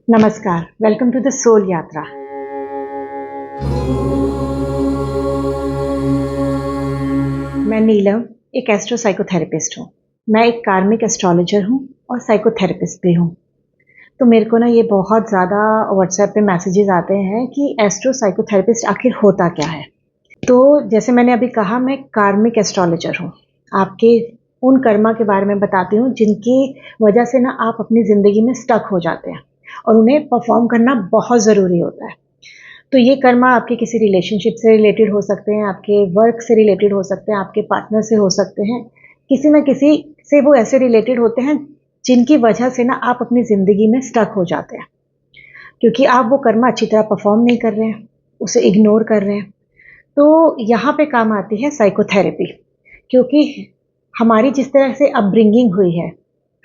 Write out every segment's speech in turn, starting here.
नमस्कार, welcome to the soul यात्रा। मैं नीलम, एक एस्ट्रो साइकोथेरेपिस्ट हूँ। मैं एक कार्मिक एस्ट्रोलॉजर हूँ और साइकोथेरेपिस्ट भी हूँ। तो मेरे को ना ये बहुत ज़्यादा व्हाट्सएप पे मैसेजेस आते हैं कि एस्ट्रो साइकोथेरेपिस्ट आखिर होता क्या है? तो जैसे मैंने अभी कहा, मैं कार्मिक एस्ट्रोलॉजर हूँ। आपके उन कर्मा के बारे में बताती हूँ जिनकी वजह से ना आप अपनी ज़िंदगी में स्टक हो जाते हैं और उन्हें परफॉर्म करना बहुत ज़रूरी होता है। तो ये कर्मा आपके किसी रिलेशनशिप से रिलेटेड हो सकते हैं, आपके वर्क से रिलेटेड हो सकते हैं, आपके पार्टनर से हो सकते हैं। किसी न किसी से वो ऐसे रिलेटेड होते हैं जिनकी वजह से ना आप अपनी ज़िंदगी में स्टक हो जाते हैं, क्योंकि आप वो कर्मा अच्छी तरह परफॉर्म नहीं कर रहे हैं, उसे इग्नोर कर रहे हैं। तो यहाँ पे काम आती है साइकोथेरेपी, क्योंकि हमारी जिस तरह से अपब्रिंगिंग हुई है,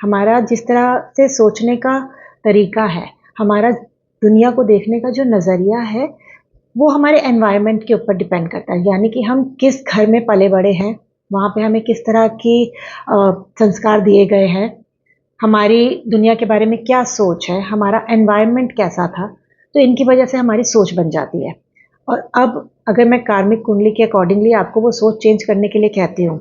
हमारा जिस तरह से सोचने का तरीका है, हमारा दुनिया को देखने का जो नज़रिया है, वो हमारे एनवायरनमेंट के ऊपर डिपेंड करता है। यानी कि हम किस घर में पले बड़े हैं, वहाँ पे हमें किस तरह की संस्कार दिए गए हैं, हमारी दुनिया के बारे में क्या सोच है, हमारा एनवायरनमेंट कैसा था, तो इनकी वजह से हमारी सोच बन जाती है। और अब अगर मैं कार्मिक कुंडली के अकॉर्डिंगली आपको वो सोच चेंज करने के लिए कहती हूँ,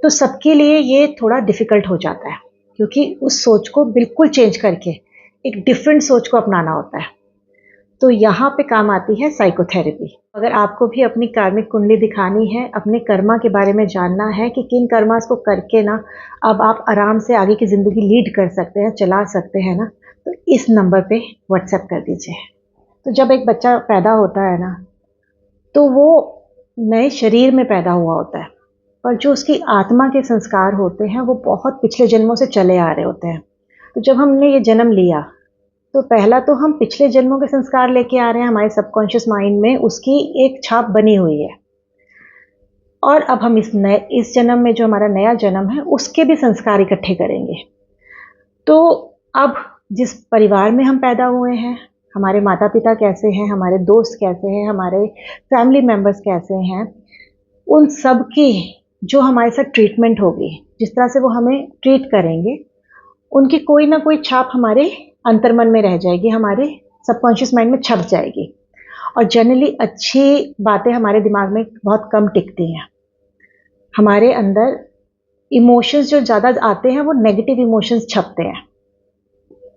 तो सबके लिए ये थोड़ा डिफ़िकल्ट हो जाता है, क्योंकि उस सोच को बिल्कुल चेंज करके एक डिफरेंट सोच को अपनाना होता है। तो यहाँ पे काम आती है साइकोथेरेपी। अगर आपको भी अपनी कार्मिक कुंडली दिखानी है, अपने कर्मा के बारे में जानना है कि किन कर्मास को करके ना अब आप आराम से आगे की ज़िंदगी लीड कर सकते हैं, चला सकते हैं ना, तो इस नंबर पे व्हाट्सएप कर दीजिए। तो जब एक बच्चा पैदा होता है ना, तो वो नए शरीर में पैदा हुआ होता है, पर जो उसकी आत्मा के संस्कार होते हैं वो बहुत पिछले जन्मों से चले आ रहे होते हैं। तो जब हमने ये जन्म लिया, तो पहला तो हम पिछले जन्मों के संस्कार लेके आ रहे हैं, हमारे सबकॉन्शियस माइंड में उसकी एक छाप बनी हुई है। और अब हम इस जन्म में जो हमारा नया जन्म है, उसके भी संस्कार इकट्ठे करेंगे। तो अब जिस परिवार में हम पैदा हुए हैं, हमारे माता-पिता कैसे हैं, हमारे दोस्त कैसे हैं, हमारे फैमिली मेंबर्स कैसे हैं, उन सब की जो हमारे साथ ट्रीटमेंट होगी, जिस तरह से वो हमें ट्रीट करेंगे, उनकी कोई ना कोई छाप हमारे अंतर्मन में रह जाएगी, हमारे सबकॉन्शियस माइंड में छप जाएगी। और जनरली अच्छी बातें हमारे दिमाग में बहुत कम टिकती हैं। हमारे अंदर इमोशंस जो ज़्यादा आते हैं, वो नेगेटिव इमोशंस छपते हैं,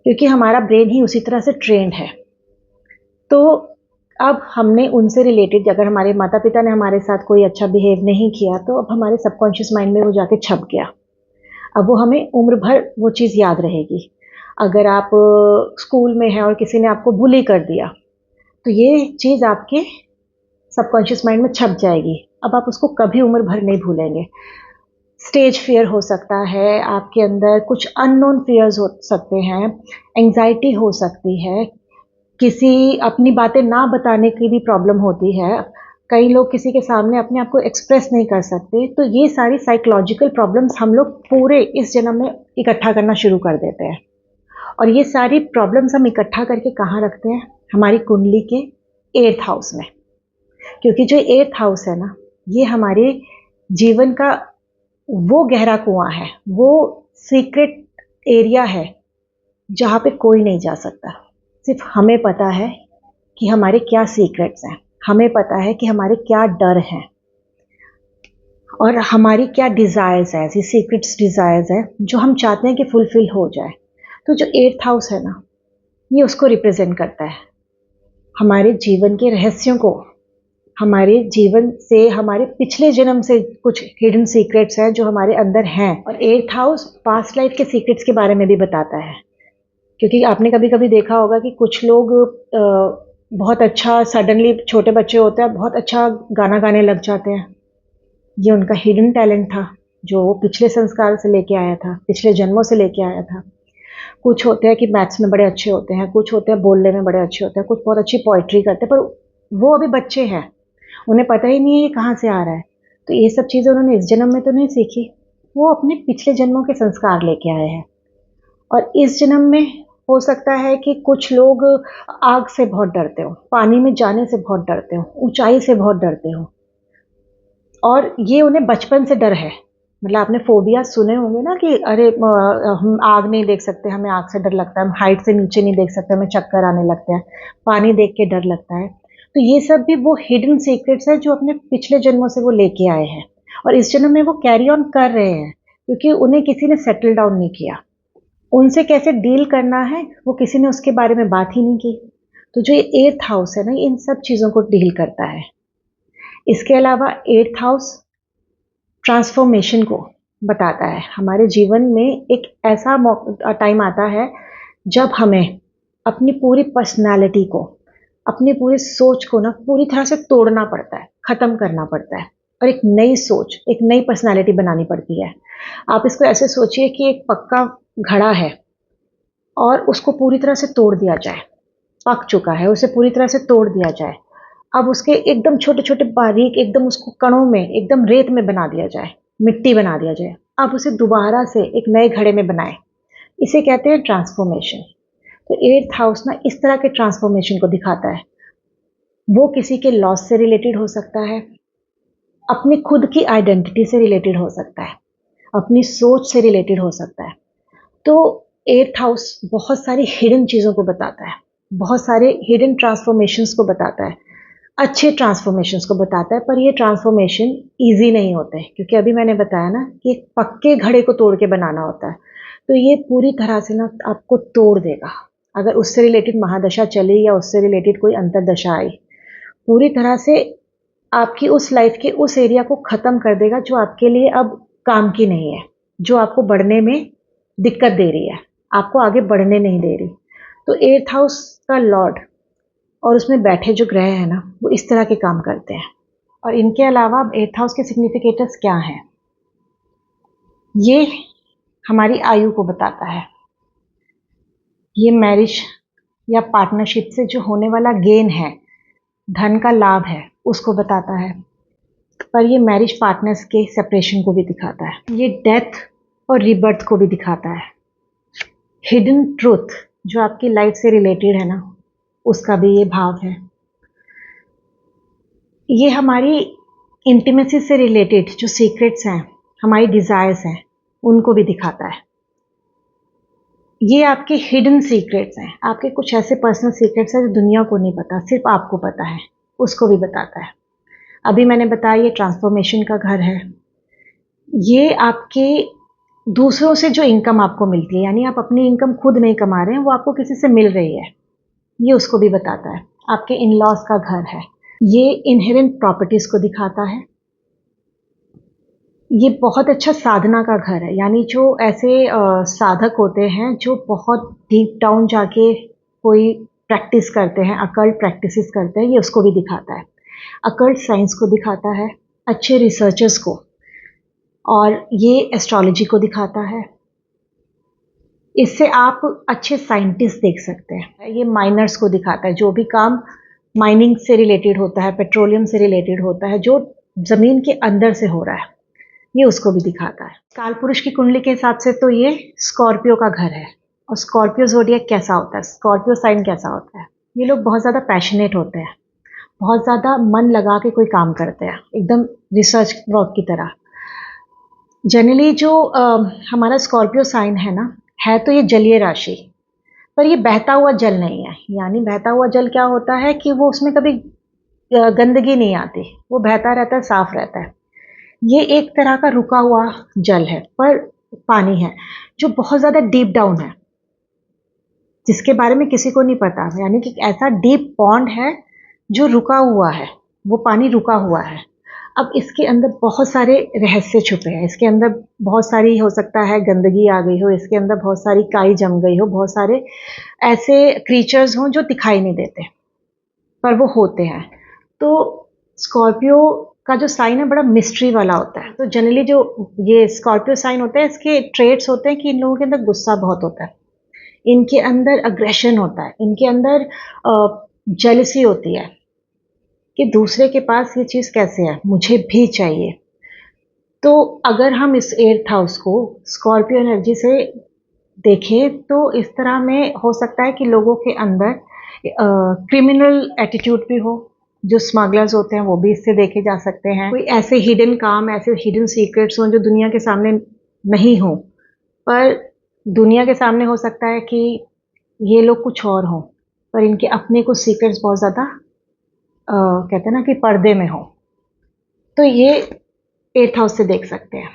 क्योंकि हमारा ब्रेन ही उसी तरह से ट्रेंड है। तो अब हमने उनसे रिलेटेड, अगर हमारे माता पिता ने हमारे साथ कोई अच्छा बिहेव नहीं किया, तो अब हमारे सबकॉन्शियस माइंड में वो जाके छप गया। अब वो हमें उम्र भर वो चीज़ याद रहेगी। अगर आप स्कूल में हैं और किसी ने आपको बुली कर दिया, तो ये चीज़ आपके सबकॉन्शियस माइंड में छप जाएगी। अब आप उसको कभी उम्र भर नहीं भूलेंगे। स्टेज फ़ियर हो सकता है, आपके अंदर कुछ अननोन फ़ियर्स हो सकते हैं, एंग्ज़ायटी हो सकती है, किसी अपनी बातें ना बताने की भी प्रॉब्लम होती है। कई लोग किसी के सामने अपने आप को एक्सप्रेस नहीं कर सकते, तो ये सारी साइकोलॉजिकल प्रॉब्लम्स हम लोग पूरे इस जन्म में इकट्ठा करना शुरू कर देते हैं। और ये सारी प्रॉब्लम्स हम इकट्ठा करके कहाँ रखते हैं? हमारी कुंडली के 8th हाउस में। क्योंकि जो 8th हाउस है ना, ये हमारे जीवन का वो गहरा कुआं है, वो सीक्रेट एरिया है जहाँ पे कोई नहीं जा सकता। सिर्फ हमें पता है कि हमारे क्या सीक्रेट्स हैं, हमें पता है कि हमारे क्या डर हैं और हमारी क्या डिज़ायर्स हैं, ऐसी सीक्रेट्स डिज़ायर्स हैं जो हम चाहते हैं कि फुलफिल हो जाए। तो जो 8th हाउस है ना, ये उसको रिप्रेजेंट करता है, हमारे जीवन के रहस्यों को, हमारे जीवन से, हमारे पिछले जन्म से कुछ हिडन सीक्रेट्स हैं जो हमारे अंदर हैं। और 8th हाउस पास्ट लाइफ के सीक्रेट्स के बारे में भी बताता है, क्योंकि आपने कभी कभी देखा होगा कि कुछ लोग बहुत अच्छा, सडनली छोटे बच्चे होते हैं, बहुत अच्छा गाना गाने लग जाते हैं। ये उनका हिडन टैलेंट था, जो वो पिछले संस्कार से लेके आया था, पिछले जन्मों से लेके आया था। कुछ होते हैं कि मैथ्स में बड़े अच्छे होते हैं, कुछ होते हैं बोलने में बड़े अच्छे होते हैं, कुछ बहुत अच्छी पोइट्री करते हैं, पर वो अभी बच्चे हैं, उन्हें पता ही नहीं है ये कहाँ से आ रहा है। तो ये सब चीज़ें उन्होंने इस जन्म में तो नहीं सीखी, वो अपने पिछले जन्मों के संस्कार लेके आए हैं। और इस जन्म में हो सकता है कि कुछ लोग आग से बहुत डरते हो, पानी में जाने से बहुत डरते हो, ऊंचाई से बहुत डरते हो, और ये उन्हें बचपन से डर है। मतलब आपने फोबिया सुने होंगे ना कि अरे हम आग नहीं देख सकते, हमें आग से डर लगता है, हम हाइट से नीचे नहीं देख सकते, हमें चक्कर आने लगते हैं, पानी देख के डर लगता है। तो ये सब भी वो हिडन सीक्रेट्स है जो अपने पिछले जन्मों से वो लेके आए हैं और इस जन्म में वो कैरी ऑन कर रहे हैं, क्योंकि उन्हें किसी ने सेटल डाउन नहीं किया। उनसे कैसे डील करना है वो किसी ने उसके बारे में बात ही नहीं की। तो जो ये एर्थ हाउस है ना, ये इन सब चीज़ों को डील करता है। इसके अलावा एर्थ हाउस ट्रांसफॉर्मेशन को बताता है। हमारे जीवन में एक ऐसा टाइम आता है जब हमें अपनी पूरी पर्सनालिटी को, अपनी पूरी सोच को ना पूरी तरह से तोड़ना पड़ता है, ख़त्म करना पड़ता है और एक नई सोच, एक नई पर्सनालिटी बनानी पड़ती है। आप इसको ऐसे सोचिए कि एक पक्का घड़ा है और उसको पूरी तरह से तोड़ दिया जाए, पक चुका है, उसे पूरी तरह से तोड़ दिया जाए। अब उसके एकदम छोटे छोटे बारीक, एकदम उसको कणों में, एकदम रेत में बना दिया जाए, मिट्टी बना दिया जाए। अब उसे दोबारा से एक नए घड़े में बनाए, इसे कहते हैं ट्रांसफॉर्मेशन। तो एर्थ हाउस ना इस तरह के ट्रांसफॉर्मेशन को दिखाता है। वो किसी के लॉस से रिलेटेड हो सकता है, अपनी खुद की आइडेंटिटी से रिलेटेड हो सकता है, अपनी सोच से रिलेटेड हो सकता है। तो एर्थ हाउस बहुत सारी हिडन चीज़ों को बताता है, बहुत सारे हिडन ट्रांसफॉर्मेशंस को बताता है, अच्छे ट्रांसफॉर्मेशंस को बताता है। पर ये ट्रांसफॉर्मेशन ईजी नहीं होते, क्योंकि अभी मैंने बताया ना कि एक पक्के घड़े को तोड़ के बनाना होता है। तो ये पूरी तरह से ना आपको तोड़ देगा, अगर उससे रिलेटेड महादशा चली या उससे रिलेटेड कोई अंतरदशा आई, पूरी तरह से आपकी उस लाइफ के उस एरिया को ख़त्म कर देगा जो आपके लिए अब काम की नहीं है, जो आपको बढ़ने में दिक्कत दे रही है, आपको आगे बढ़ने नहीं दे रही। तो एर्थ हाउस का लॉर्ड और उसमें बैठे जो ग्रह हैं ना, वो इस तरह के काम करते हैं। और इनके अलावा एर्थ हाउस के सिग्निफिकेटर्स क्या हैं? ये हमारी आयु को बताता है, ये मैरिज या पार्टनरशिप से जो होने वाला गेन है, धन का लाभ है, उसको बताता है। पर ये मैरिज पार्टनर्स के सेपरेशन को भी दिखाता है, ये डेथ और रीबर्थ को भी दिखाता है। हिडन ट्रूथ जो आपकी लाइफ से रिलेटेड है ना, उसका भी ये भाव है। ये हमारी इंटीमेसी से रिलेटेड जो सीक्रेट्स हैं, हमारी डिज़ायर्स हैं, उनको भी दिखाता है। ये आपके हिडन सीक्रेट्स हैं, आपके कुछ ऐसे पर्सनल सीक्रेट्स हैं जो दुनिया को नहीं पता, सिर्फ आपको पता है, उसको भी बताता है। अभी मैंने बताया ये ट्रांसफॉर्मेशन का घर है। ये आपके दूसरों से जो इनकम आपको मिलती है, यानी आप अपनी इनकम खुद नहीं कमा रहे हैं, वो आपको किसी से मिल रही है, ये उसको भी बताता है। आपके इन लॉज का घर है। ये इनहेरेंट प्रॉपर्टीज़ को दिखाता है। ये बहुत अच्छा साधना का घर है, यानी जो ऐसे साधक होते हैं जो बहुत डीप डाउन जाके कोई प्रैक्टिस करते हैं, अकल्ट प्रैक्टिसेस करते हैं, ये उसको भी दिखाता है। अकल्ट साइंस को दिखाता है, अच्छे रिसर्चर्स को, और ये एस्ट्रोलॉजी को दिखाता है। इससे आप अच्छे साइंटिस्ट देख सकते हैं। ये माइनर्स को दिखाता है, जो भी काम माइनिंग से रिलेटेड होता है, पेट्रोलियम से रिलेटेड होता है, जो ज़मीन के अंदर से हो रहा है, ये उसको भी दिखाता है। काल पुरुष की कुंडली के हिसाब से तो ये स्कॉर्पियो का घर है। और स्कॉर्पियो ज़ोडिएक कैसा होता है, स्कॉर्पियो साइन कैसा होता है? ये लोग बहुत ज़्यादा पैशनेट होते हैं, बहुत ज़्यादा मन लगा के कोई काम करते हैं, एकदम रिसर्च वर्क की तरह। जनरली जो हमारा स्कॉर्पियो साइन है ना, है तो ये जलीय राशि, पर ये बहता हुआ जल नहीं है। यानी बहता हुआ जल क्या होता है कि वो उसमें कभी गंदगी नहीं आती, वो बहता रहता है, साफ रहता है। ये एक तरह का रुका हुआ जल है, पर पानी है जो बहुत ज़्यादा डीप डाउन है, जिसके बारे में किसी को नहीं पता। यानी कि ऐसा डीप पॉन्ड है जो रुका हुआ है, वो पानी रुका हुआ है। अब इसके अंदर बहुत सारे रहस्य छुपे हैं, इसके अंदर बहुत सारी, हो सकता है गंदगी आ गई हो, इसके अंदर बहुत सारी काई जम गई हो, बहुत सारे ऐसे क्रीचर्स हों जो दिखाई नहीं देते, पर वो होते हैं। तो स्कॉर्पियो का जो साइन है बड़ा मिस्ट्री वाला होता है। तो जनरली जो ये स्कॉर्पियो साइन होता है, इसके ट्रेड्स होते हैं कि इन लोगों के अंदर गुस्सा बहुत होता है, इनके अंदर अग्रेशन होता है, इनके अंदर जेलसी होती है कि दूसरे के पास ये चीज़ कैसे है, मुझे भी चाहिए। तो अगर हम इस एर्थ हाउस को स्कॉर्पियो एनर्जी से देखें तो इस तरह में हो सकता है कि लोगों के अंदर क्रिमिनल एटीट्यूड भी हो, जो स्मगलर्स होते हैं वो भी इससे देखे जा सकते हैं। कोई ऐसे हिडन काम, ऐसे हिडन सीक्रेट्स हों जो दुनिया के सामने नहीं हो, पर दुनिया के सामने हो सकता है कि ये लोग कुछ और हों, पर इनके अपने कुछ सीक्रेट्स बहुत ज़्यादा कहते हैं ना कि पर्दे में हो। तो ये 8th हाउस से देख सकते हैं,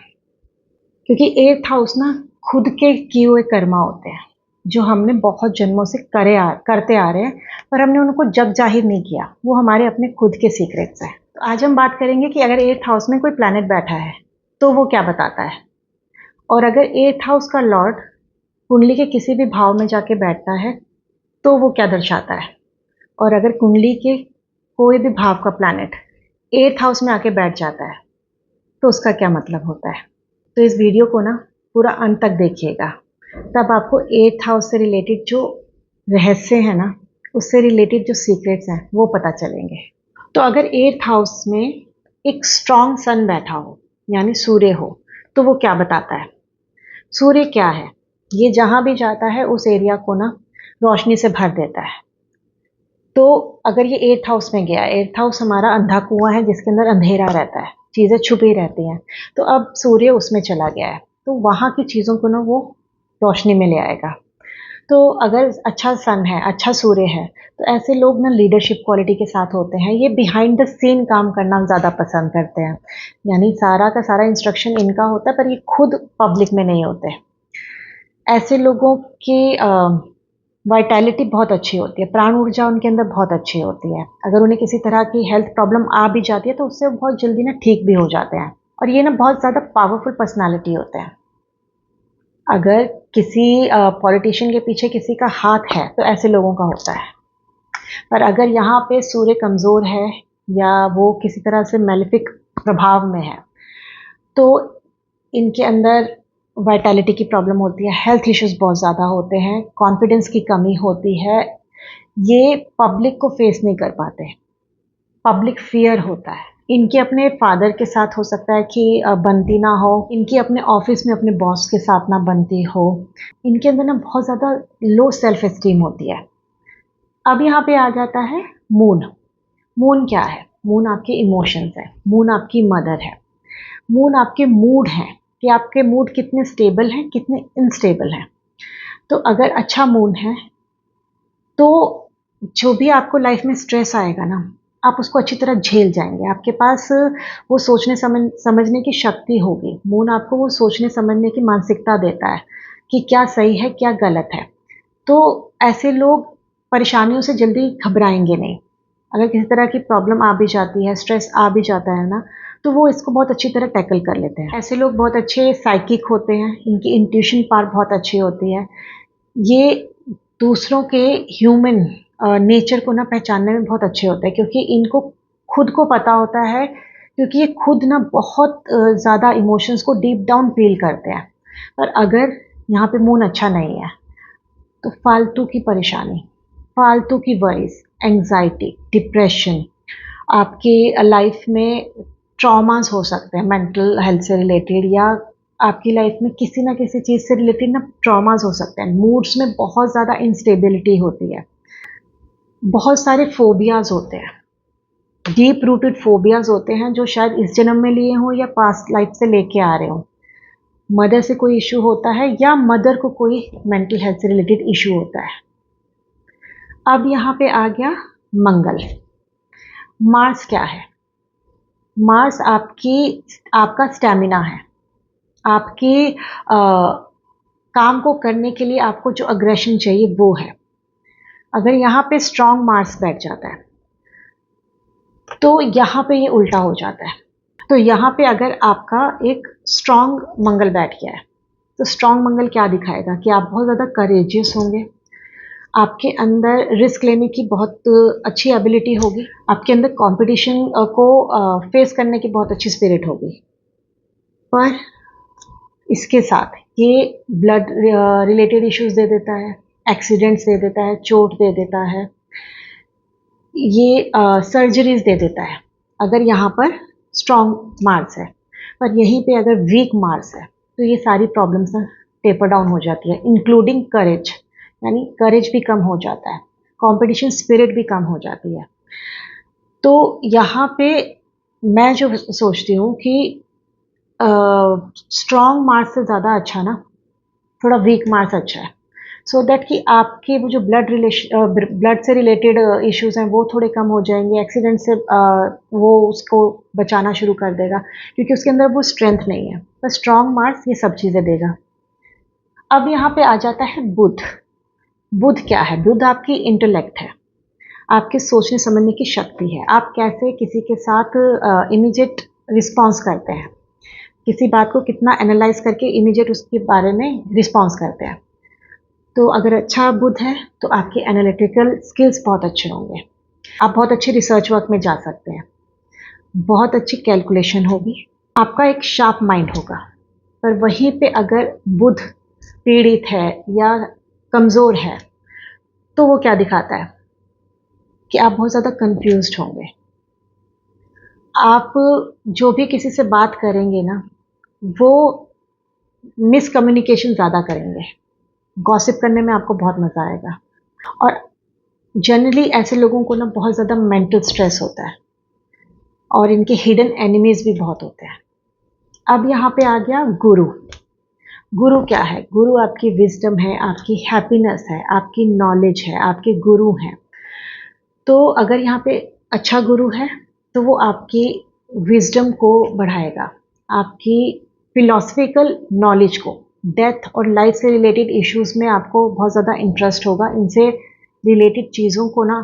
क्योंकि 8th हाउस ना खुद के किए हुए कर्मा होते हैं जो हमने बहुत जन्मों से करते आ रहे हैं, पर हमने उनको जग जाहिर नहीं किया। वो हमारे अपने खुद के सीक्रेट्स हैं। तो आज हम बात करेंगे कि अगर 8th हाउस में कोई प्लैनेट बैठा है तो वो क्या बताता है, और अगर 8th हाउस का लॉर्ड कुंडली के किसी भी भाव में जाके बैठता है तो वो क्या दर्शाता है, और अगर कुंडली के कोई भी भाव का प्लैनेट 8th हाउस में आके बैठ जाता है तो उसका क्या मतलब होता है। तो इस वीडियो को ना पूरा अंत तक देखिएगा, तब आपको 8th हाउस से रिलेटेड जो रहस्य है ना, उससे रिलेटेड जो सीक्रेट्स हैं वो पता चलेंगे। तो अगर 8th हाउस में एक स्ट्रॉन्ग सन बैठा हो, यानी सूर्य हो, तो वो क्या बताता है। सूर्य क्या है, ये जहाँ भी जाता है उस एरिया को ना रोशनी से भर देता है। तो अगर ये 8th हाउस में गया, 8th हाउस हमारा अंधा कुआं है जिसके अंदर अंधेरा रहता है, चीज़ें छुपी रहती हैं। तो अब सूर्य उसमें चला गया है तो वहाँ की चीज़ों को ना वो रोशनी में ले आएगा। तो अगर अच्छा सन है, अच्छा सूर्य है, तो ऐसे लोग ना लीडरशिप क्वालिटी के साथ होते हैं। ये बिहाइंड द सीन काम करना ज़्यादा पसंद करते हैं, यानी सारा का सारा इंस्ट्रक्शन इनका होता है, पर ये खुद पब्लिक में नहीं होते। ऐसे लोगों की वाइटैलिटी बहुत अच्छी होती है, प्राण ऊर्जा उनके अंदर बहुत अच्छी होती है। अगर उन्हें किसी तरह की हेल्थ प्रॉब्लम आ भी जाती है तो उससे बहुत जल्दी ना ठीक भी हो जाते हैं, और ये ना बहुत ज़्यादा पावरफुल पर्सनालिटी होते हैं। अगर किसी पॉलिटिशियन के पीछे किसी का हाथ है तो ऐसे लोगों का होता है, पर अगर यहाँ पे सूर्य कमज़ोर है या वो किसी तरह से मेलेफिक प्रभाव में है तो इनके अंदर वाइटैलिटी की प्रॉब्लम होती है, हेल्थ इश्यूज बहुत ज़्यादा होते हैं, कॉन्फिडेंस की कमी होती है, ये पब्लिक को फेस नहीं कर पाते, पब्लिक फियर होता है। इनके अपने फादर के साथ हो सकता है कि बनती ना हो, इनकी अपने ऑफिस में अपने बॉस के साथ ना बनती हो, इनके अंदर ना बहुत ज़्यादा लो सेल्फ एस्टीम होती है। अब यहाँ पे आ जाता है मून। मून क्या है, मून आपके इमोशंस है, मून आपकी मदर है, मून आपके मूड हैं कि आपके मूड कितने स्टेबल हैं, कितने इनस्टेबल हैं। तो अगर अच्छा मून है तो जो भी आपको लाइफ में स्ट्रेस आएगा ना, आप उसको अच्छी तरह झेल जाएंगे। आपके पास वो सोचने समझने की शक्ति होगी। मून आपको वो सोचने समझने की मानसिकता देता है कि क्या सही है क्या गलत है। तो ऐसे लोग परेशानियों से जल्दी घबराएंगे नहीं। अगर किसी तरह की प्रॉब्लम आ भी जाती है, स्ट्रेस आ भी जाता है ना, तो वो इसको बहुत अच्छी तरह टैकल कर लेते हैं। ऐसे लोग बहुत अच्छे साइकिक होते हैं, इनकी इंट्यूशन पावर बहुत अच्छी होती है। ये दूसरों के ह्यूमन नेचर को ना पहचानने में बहुत अच्छे होते हैं, क्योंकि इनको खुद को पता होता है, क्योंकि ये खुद ना बहुत ज़्यादा इमोशंस को डीप डाउन फील करते हैं। पर अगर यहाँ पे मून अच्छा नहीं है तो फालतू की परेशानी, फालतू की वरीज, एंग्जाइटी, डिप्रेशन, आपकी लाइफ में ट्रॉमास हो सकते हैं मेंटल हेल्थ से रिलेटेड, या आपकी लाइफ में किसी ना किसी चीज़ से रिलेटेड ना ट्रॉमास हो सकते हैं। मूड्स में बहुत ज़्यादा इंस्टेबिलिटी होती है, बहुत सारे फोबियाज होते हैं, डीप रूटेड फोबियाज होते हैं जो शायद इस जन्म में लिए हों या पास्ट लाइफ से लेके आ रहे हों। मदर से कोई इशू होता है या मदर को कोई मेंटल हेल्थ से रिलेटेड इशू होता है। अब यहाँ पे आ गया मंगल। मार्स क्या है, मार्स आपका स्टैमिना है, आपकी काम को करने के लिए आपको जो अग्रेशन चाहिए वो है। अगर यहाँ पे स्ट्रॉन्ग मार्स बैठ जाता है तो यहाँ पे ये उल्टा हो जाता है। तो यहाँ पे अगर आपका एक स्ट्रॉन्ग मंगल बैठ गया है तो स्ट्रॉन्ग मंगल क्या दिखाएगा कि आप बहुत ज़्यादा करेजियस होंगे, आपके अंदर रिस्क लेने की बहुत अच्छी एबिलिटी होगी, आपके अंदर कंपटीशन को फेस करने की बहुत अच्छी स्पिरिट होगी। पर इसके साथ ये ब्लड रिलेटेड इश्यूज दे देता है, एक्सीडेंट्स दे देता है, चोट दे देता है, ये सर्जरीज दे देता है अगर यहाँ पर स्ट्रॉन्ग मार्स है। पर यहीं पे अगर वीक मार्स है तो ये सारी प्रॉब्लम्स ना टेपर डाउन हो जाती है, इंक्लूडिंग करेज, यानी करेज भी कम हो जाता है, कंपटीशन स्पिरिट भी कम हो जाती है। तो यहाँ पे मैं जो सोचती हूँ कि स्ट्रॉन्ग मार्स से ज़्यादा अच्छा ना थोड़ा वीक मार्स अच्छा है, सो दैट कि आपके वो जो ब्लड से रिलेटेड इश्यूज हैं वो थोड़े कम हो जाएंगे, एक्सीडेंट से वो उसको बचाना शुरू कर देगा, क्योंकि उसके अंदर वो स्ट्रेंथ नहीं है। पर स्ट्रॉन्ग मार्स ये सब चीज़ें देगा। अब यहाँ पे आ जाता है बुध। बुध क्या है? बुध आपकी इंटेलेक्ट है, आपके सोचने समझने की शक्ति है, आप कैसे किसी के साथ इमीडिएट रिस्पॉन्स करते हैं, किसी बात को कितना एनालाइज करके इमीडिएट उसके बारे में रिस्पॉन्स करते हैं। तो अगर अच्छा बुध है तो आपके एनालिटिकल स्किल्स बहुत अच्छे होंगे, आप बहुत अच्छे रिसर्च वर्क में जा सकते हैं, बहुत अच्छी कैलकुलेशन होगी, आपका एक शार्प माइंड होगा। पर वहीं पे अगर बुध पीड़ित है या कमज़ोर है तो वो क्या दिखाता है कि आप बहुत ज़्यादा कंफ्यूज्ड होंगे। आप जो भी किसी से बात करेंगे ना, वो मिसकम्युनिकेशन ज़्यादा करेंगे, गॉसिप करने में आपको बहुत मज़ा आएगा। और जनरली ऐसे लोगों को ना बहुत ज़्यादा मेंटल स्ट्रेस होता है और इनके हिडन एनिमीज भी बहुत होते हैं। अब यहाँ पे आ गया गुरु। गुरु क्या है? गुरु आपकी विजडम है, आपकी हैप्पीनेस है, आपकी नॉलेज है, आपके गुरु हैं। तो अगर यहाँ पे अच्छा गुरु है तो वो आपकी विजडम को बढ़ाएगा, आपकी फिलोसफिकल नॉलेज को, डेथ और लाइफ से रिलेटेड इश्यूज में आपको बहुत ज़्यादा इंटरेस्ट होगा, इनसे रिलेटेड चीज़ों को ना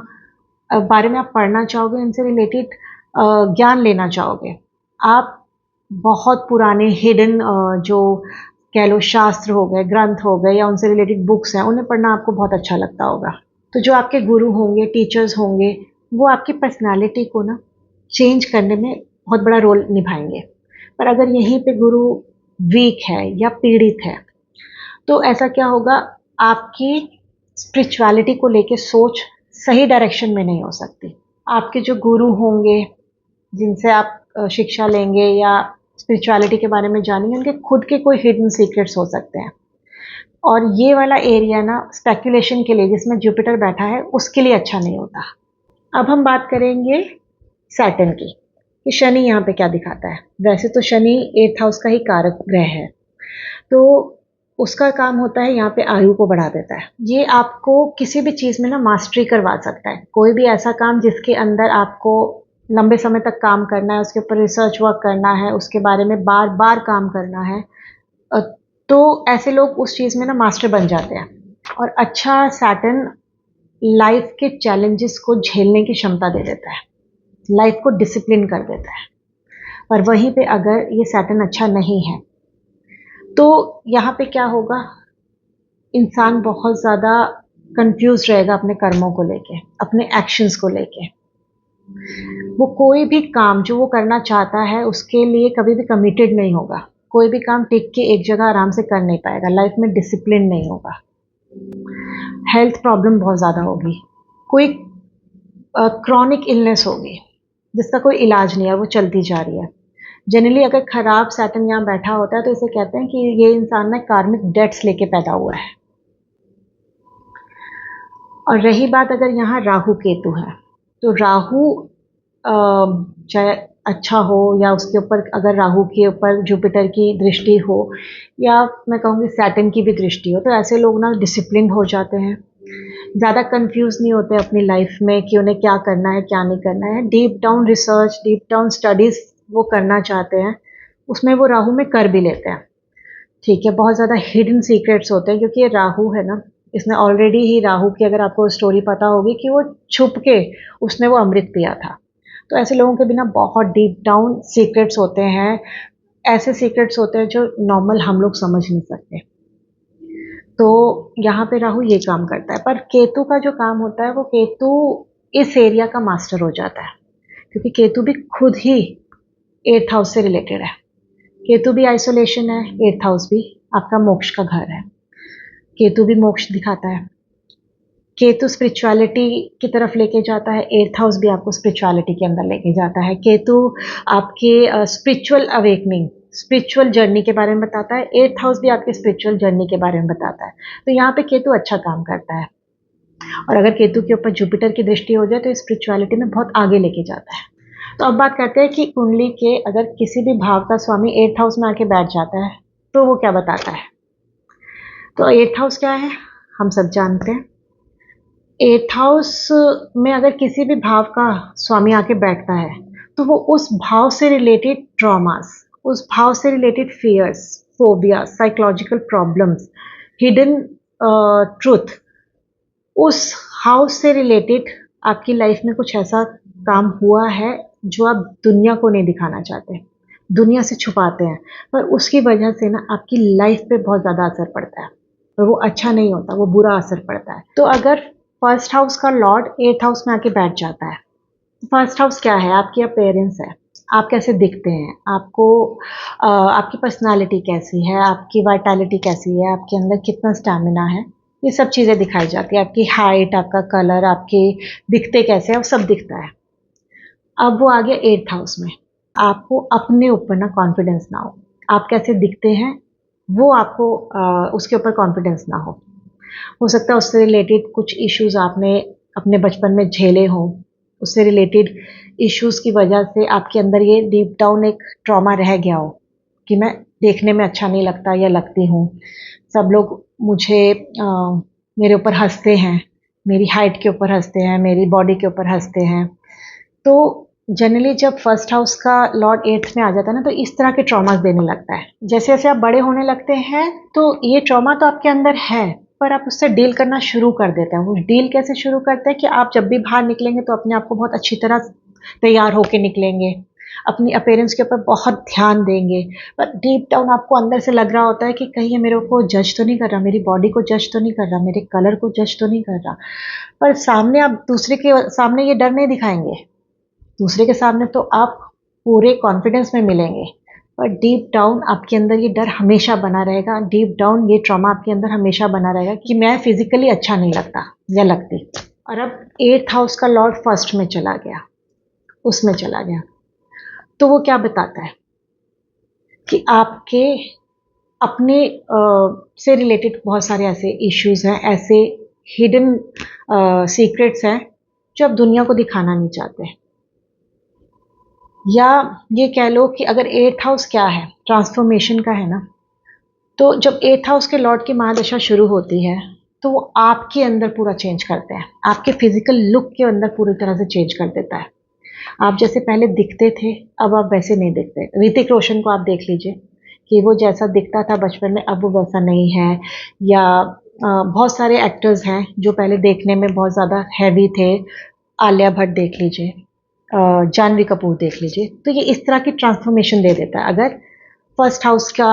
बारे में आप पढ़ना चाहोगे, इनसे रिलेटेड ज्ञान लेना चाहोगे। आप बहुत पुराने हिडन जो कह लो शास्त्र हो गए, ग्रंथ हो गए या उनसे रिलेटेड बुक्स हैं, उन्हें पढ़ना आपको बहुत अच्छा लगता होगा। तो जो आपके गुरु होंगे, टीचर्स होंगे, वो आपकी पर्सनैलिटी को ना चेंज करने में बहुत बड़ा रोल निभाएंगे। पर अगर यहीं पे गुरु वीक है या पीड़ित है तो ऐसा क्या होगा, आपकी स्पिरिचुअलिटी को लेके सोच सही डायरेक्शन में नहीं हो सकती। आपके जो गुरु होंगे जिनसे आप शिक्षा लेंगे या स्पिरिचुअलिटी के बारे में जानेंगे, उनके खुद के कोई हिडन सीक्रेट्स हो सकते हैं। और ये वाला एरिया ना स्पेकुलेशन के लिए, जिसमें जुपिटर बैठा है, उसके लिए अच्छा नहीं होता। अब हम बात करेंगे सैटर्न की, कि शनि यहाँ पे क्या दिखाता है। वैसे तो शनि 8th हाउस का ही कारक ग्रह है, तो उसका काम होता है यहाँ पे आयु को बढ़ा देता है। ये आपको किसी भी चीज़ में ना मास्टरी करवा सकता है। कोई भी ऐसा काम जिसके अंदर आपको लंबे समय तक काम करना है, उसके ऊपर रिसर्च वर्क करना है, उसके बारे में बार बार काम करना है, अ, तो ऐसे लोग उस चीज़ में ना मास्टर बन जाते हैं। और अच्छा सैटर्न लाइफ के चैलेंजेस को झेलने की क्षमता दे देता है, लाइफ को डिसिप्लिन कर देता है। पर वहीं पे अगर ये सैटर्न अच्छा नहीं है तो यहाँ पे क्या होगा, इंसान बहुत ज़्यादा कंफ्यूज रहेगा अपने कर्मों को लेके, अपने एक्शंस को लेके। वो कोई भी काम जो वो करना चाहता है उसके लिए कभी भी कमिटेड नहीं होगा, कोई भी काम टिक के एक जगह आराम से कर नहीं पाएगा, लाइफ में डिसिप्लिन नहीं होगा, हेल्थ प्रॉब्लम बहुत ज़्यादा होगी, कोई क्रॉनिक इलनेस होगी जिसका कोई इलाज नहीं है, वो चलती जा रही है। जनरली अगर खराब सैटर्न यहाँ बैठा होता है तो इसे कहते हैं कि ये इंसान ना कार्मिक डेट्स लेके पैदा हुआ है। और रही बात अगर यहाँ राहु केतु है, तो राहु चाहे अच्छा हो या उसके ऊपर अगर राहु के ऊपर जुपिटर की दृष्टि हो या मैं कहूँगी सैटर्न की भी दृष्टि हो, तो ऐसे लोग ना डिसिप्लिन हो जाते हैं, ज़्यादा कंफ्यूज नहीं होते अपनी लाइफ में कि उन्हें क्या करना है क्या नहीं करना है। Deep down research, deep down studies वो करना चाहते हैं, उसमें वो राहु में कर भी लेते हैं। ठीक है, बहुत ज़्यादा हिडन सीक्रेट्स होते हैं क्योंकि ये राहु है ना, इसने ऑलरेडी ही राहु की अगर आपको स्टोरी पता होगी कि वो छुप के उसने वो अमृत पिया था। तो ऐसे लोगों के बिना बहुत डीप डाउन सीक्रेट्स होते हैं, ऐसे सीक्रेट्स होते हैं जो नॉर्मल हम लोग समझ नहीं सकते। तो यहाँ पे राहु ये काम करता है। पर केतु का जो काम होता है, वो केतु इस एरिया का मास्टर हो जाता है, क्योंकि केतु भी खुद ही 8th हाउस से रिलेटेड है। केतु भी आइसोलेशन है, 8th हाउस भी आपका मोक्ष का घर है, केतु भी मोक्ष दिखाता है। केतु स्पिरिचुअलिटी की तरफ लेके जाता है, 8th हाउस भी आपको स्पिरिचुअलिटी के अंदर लेके जाता है। केतु आपके स्पिरिचुअल अवेकनिंग, स्पिरिचुअल जर्नी के बारे में बताता है, 8th हाउस भी आपके स्पिरिचुअल जर्नी के बारे में बताता है। तो यहाँ पे केतु अच्छा काम करता है। और अगर केतु के ऊपर जुपिटर की दृष्टि हो जाए तो स्पिरिचुअलिटी में बहुत आगे लेके जाता है। तो अब बात करते हैं कि कुंडली के अगर किसी भी भाव का स्वामी 8th हाउस में आके बैठ जाता है तो वो क्या बताता है। तो 8th हाउस क्या है, हम सब जानते हैं। 8th हाउस में अगर किसी भी भाव का स्वामी आके बैठता है तो वो उस भाव से रिलेटेड ट्रॉमास, उस भाव से related fears, phobia, psychological problems, hidden truth, उस हाउस से रिलेटेड आपकी लाइफ में कुछ ऐसा काम हुआ है जो आप दुनिया को नहीं दिखाना चाहते, दुनिया से छुपाते हैं, पर उसकी वजह से ना आपकी लाइफ पे बहुत ज़्यादा असर पड़ता है और वो अच्छा नहीं होता, वो बुरा असर पड़ता है। तो अगर फर्स्ट हाउस का लॉर्ड 8th हाउस में आके बैठ जाता है, फर्स्ट हाउस क्या है, आपकी अपेयरेंस है, आप कैसे दिखते हैं, आपको आपकी पर्सनालिटी कैसी है, आपकी वाइटैलिटी कैसी है, आपके अंदर कितना स्टैमिना है, ये सब चीज़ें दिखाई जाती है। आपकी हाइट, आपका कलर, आपके दिखते कैसे हैं, वो सब दिखता है। अब वो आ गया 8th हाउस में, आपको अपने ऊपर ना कॉन्फिडेंस ना हो, आप कैसे दिखते हैं वो आपको उसके ऊपर कॉन्फिडेंस ना हो सकता है उससे रिलेटेड कुछ इश्यूज आपने अपने बचपन में झेले हों, उससे रिलेटेड इश्यूज की वजह से आपके अंदर ये डीप डाउन एक ट्रॉमा रह गया हो कि मैं देखने में अच्छा नहीं लगता या लगती हूँ, सब लोग मुझे मेरे ऊपर हंसते हैं, मेरी हाइट के ऊपर हंसते हैं, मेरी बॉडी के ऊपर हंसते हैं। तो जनरली जब फर्स्ट हाउस का लॉर्ड 8th में आ जाता है ना तो इस तरह के ट्रॉमास देने लगता है। जैसे जैसे आप बड़े होने लगते हैं तो ये ट्रॉमा तो आपके अंदर है पर आप उससे डील करना शुरू कर देते हैं। वो डील कैसे शुरू करते हैं कि आप जब भी बाहर निकलेंगे तो अपने आप को बहुत अच्छी तरह तैयार होके निकलेंगे, अपनी अपीयरेंस के ऊपर बहुत ध्यान देंगे, पर डीप डाउन आपको अंदर से लग रहा होता है कि कहीं ये मेरे को जज तो नहीं कर रहा, मेरी बॉडी को जज तो नहीं कर रहा, मेरे कलर को जज तो नहीं कर रहा। पर सामने आप दूसरे के सामने ये डर नहीं दिखाएंगे, दूसरे के सामने तो आप पूरे कॉन्फिडेंस में मिलेंगे, पर डीप डाउन आपके अंदर ये डर हमेशा बना रहेगा, डीप डाउन ये ट्रॉमा आपके अंदर हमेशा बना रहेगा कि मैं फिजिकली अच्छा नहीं लगता या लगती। और अब 8th हाउस का लॉर्ड फर्स्ट में चला गया, उसमें चला गया, तो वो क्या बताता है कि आपके अपने से रिलेटेड बहुत सारे ऐसे इश्यूज हैं, ऐसे हिडन सीक्रेट्स हैं जो आप दुनिया को दिखाना नहीं चाहते। या ये कह लो कि अगर 8th हाउस क्या है, ट्रांसफॉर्मेशन का है ना, तो जब 8th हाउस के लॉर्ड की महादशा शुरू होती है तो वो आपके अंदर पूरा चेंज करते हैं, आपके फिजिकल लुक के अंदर पूरी तरह से चेंज कर देता है। आप जैसे पहले दिखते थे अब आप वैसे नहीं दिखते। ऋतिक रोशन को आप देख लीजिए कि वो जैसा दिखता था बचपन में अब वो वैसा नहीं है। या बहुत सारे एक्टर्स हैं जो पहले देखने में बहुत ज़्यादा हैवी थे, आलिया भट्ट देख लीजिए, जानवी कपूर देख लीजिए, तो ये इस तरह की ट्रांसफॉर्मेशन दे देता है अगर फर्स्ट हाउस का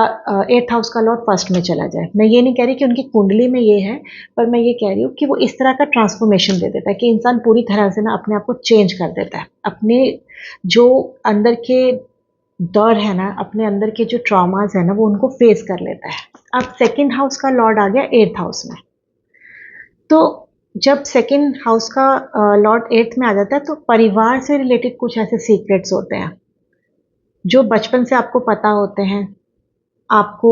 8th हाउस का लॉर्ड फर्स्ट में चला जाए। मैं ये नहीं कह रही कि उनकी कुंडली में ये है, पर मैं ये कह रही हूँ कि वो इस तरह का ट्रांसफॉर्मेशन दे देता है कि इंसान पूरी तरह से ना अपने आप को चेंज कर देता है, अपने जो अंदर के डर है ना, अपने अंदर के जो ट्रॉमास है ना, वो उनको फेस कर लेता है। अब सेकेंड हाउस का लॉर्ड आ गया 8th हाउस में, तो जब सेकेंड हाउस का लॉर्ड 8th में आ जाता है तो परिवार से रिलेटेड कुछ ऐसे सीक्रेट्स होते हैं जो बचपन से आपको पता होते हैं, आपको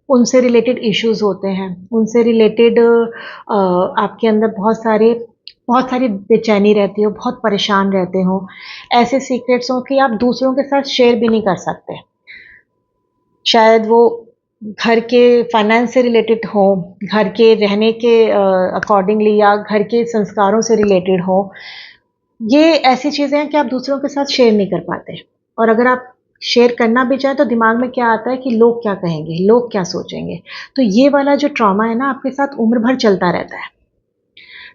उनसे रिलेटेड इश्यूज होते हैं, उनसे रिलेटेड आपके अंदर बहुत सारी बेचैनी रहती हो, बहुत परेशान रहते हो, ऐसे सीक्रेट्स हो कि आप दूसरों के साथ शेयर भी नहीं कर सकते। शायद वो घर के फाइनेंस से रिलेटेड हो, घर के रहने के अकॉर्डिंगली या घर के संस्कारों से रिलेटेड हो। ये ऐसी चीज़ें हैं कि आप दूसरों के साथ शेयर नहीं कर पाते, और अगर आप शेयर करना भी चाहें तो दिमाग में क्या आता है कि लोग क्या कहेंगे, लोग क्या सोचेंगे। तो ये वाला जो ट्रॉमा है ना आपके साथ उम्र भर चलता रहता है।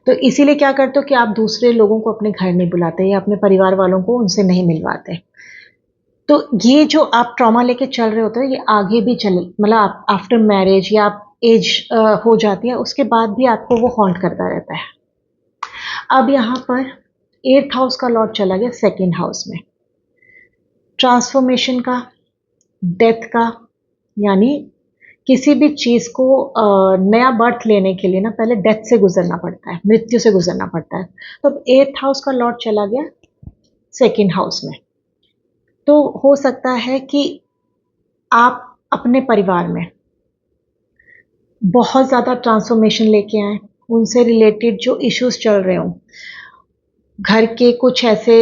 तो इसीलिए क्या करते हो कि आप दूसरे लोगों को अपने घर नहीं बुलाते या अपने परिवार वालों को उनसे नहीं मिलवाते। तो ये जो आप ट्रॉमा लेके चल रहे होते हो ये आगे भी चल, मतलब आप आफ्टर मैरिज या आप एज हो जाती है उसके बाद भी आपको वो हॉन्ट करता रहता है। अब यहाँ पर 8th हाउस का लॉर्ड चला गया सेकेंड हाउस में, ट्रांसफॉर्मेशन का, डेथ का, यानी किसी भी चीज़ को नया बर्थ लेने के लिए ना पहले डेथ से गुजरना पड़ता है, मृत्यु से गुजरना पड़ता है। तो अब 8th हाउस का लॉर्ड चला गया सेकेंड हाउस में, तो हो सकता है कि आप अपने परिवार में बहुत ज़्यादा ट्रांसफॉर्मेशन लेके आए, उनसे रिलेटेड जो इश्यूज चल रहे हों, घर के कुछ ऐसे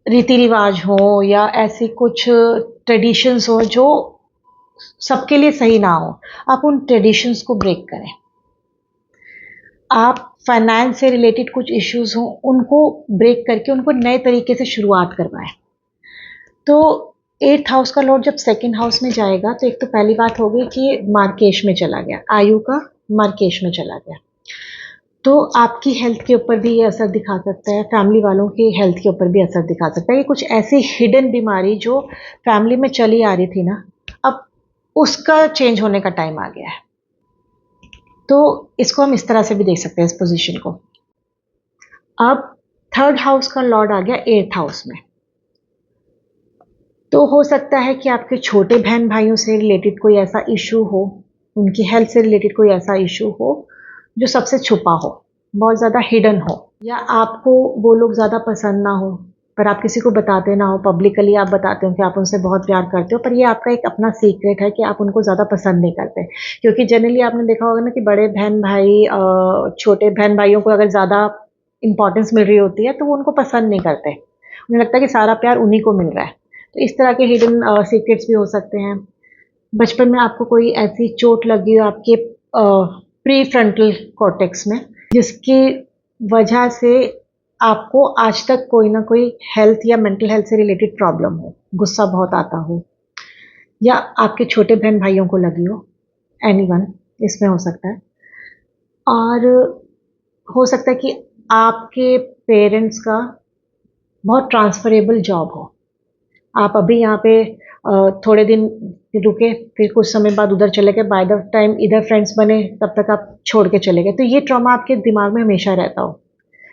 रीति रिवाज हो या ऐसी कुछ ट्रेडिशंस हो जो सबके लिए सही ना हो, आप उन ट्रेडिशंस को ब्रेक करें। आप फाइनेंस से रिलेटेड कुछ इश्यूज हों, उनको ब्रेक करके उनको नए तरीके से शुरुआत करवाएं। तो 8th हाउस का लॉर्ड जब 2nd हाउस में जाएगा तो एक तो पहली बात हो गई कि मार्केश में चला गया, आयु का मार्केश में चला गया, तो आपकी हेल्थ के ऊपर भी ये असर दिखा सकता है, फैमिली वालों की हेल्थ के ऊपर भी असर दिखा सकता है। ये कुछ ऐसी हिडन बीमारी जो फैमिली में चली आ रही थी ना, अब उसका चेंज होने का टाइम आ गया है। तो इसको हम इस तरह से भी देख सकते हैं इस पोजीशन को। अब 3rd हाउस का लॉर्ड आ गया 8th हाउस में, तो हो सकता है कि आपके छोटे बहन भाइयों से रिलेटेड कोई ऐसा इशू हो, उनकी हेल्थ से रिलेटेड कोई ऐसा इशू हो जो सबसे छुपा हो, बहुत ज़्यादा हिडन हो, या आपको वो लोग ज़्यादा पसंद ना हो पर आप किसी को बताते ना हो, पब्लिकली आप बताते हो कि आप उनसे बहुत प्यार करते हो, पर ये आपका एक अपना सीक्रेट है कि आप उनको ज़्यादा पसंद नहीं करते। क्योंकि जनरली आपने देखा होगा ना कि बड़े बहन भाई छोटे बहन भाइयों को अगर ज़्यादा इंपॉर्टेंस मिल रही होती है तो वो उनको पसंद नहीं करते, उन्हें लगता है कि सारा प्यार उन्हीं को मिल रहा है। तो इस तरह के हिडन सीक्रेट्स भी हो सकते हैं। बचपन में आपको कोई ऐसी चोट लगी हो आपके प्री फ्रंटल कॉर्टेक्स में, जिसकी वजह से आपको आज तक कोई ना कोई हेल्थ या मेंटल हेल्थ से रिलेटेड प्रॉब्लम हो, गुस्सा बहुत आता हो, या आपके छोटे बहन भाइयों को लगी हो, एनीवन इसमें हो सकता है। और हो सकता है कि आपके पेरेंट्स का बहुत ट्रांसफरेबल जॉब हो, आप अभी यहाँ पे थोड़े दिन रुके, फिर कुछ समय बाद उधर चले गए, बाय द टाइम इधर फ्रेंड्स बने तब तक आप छोड़ के चले गए, तो ये ट्रॉमा आपके दिमाग में हमेशा रहता हो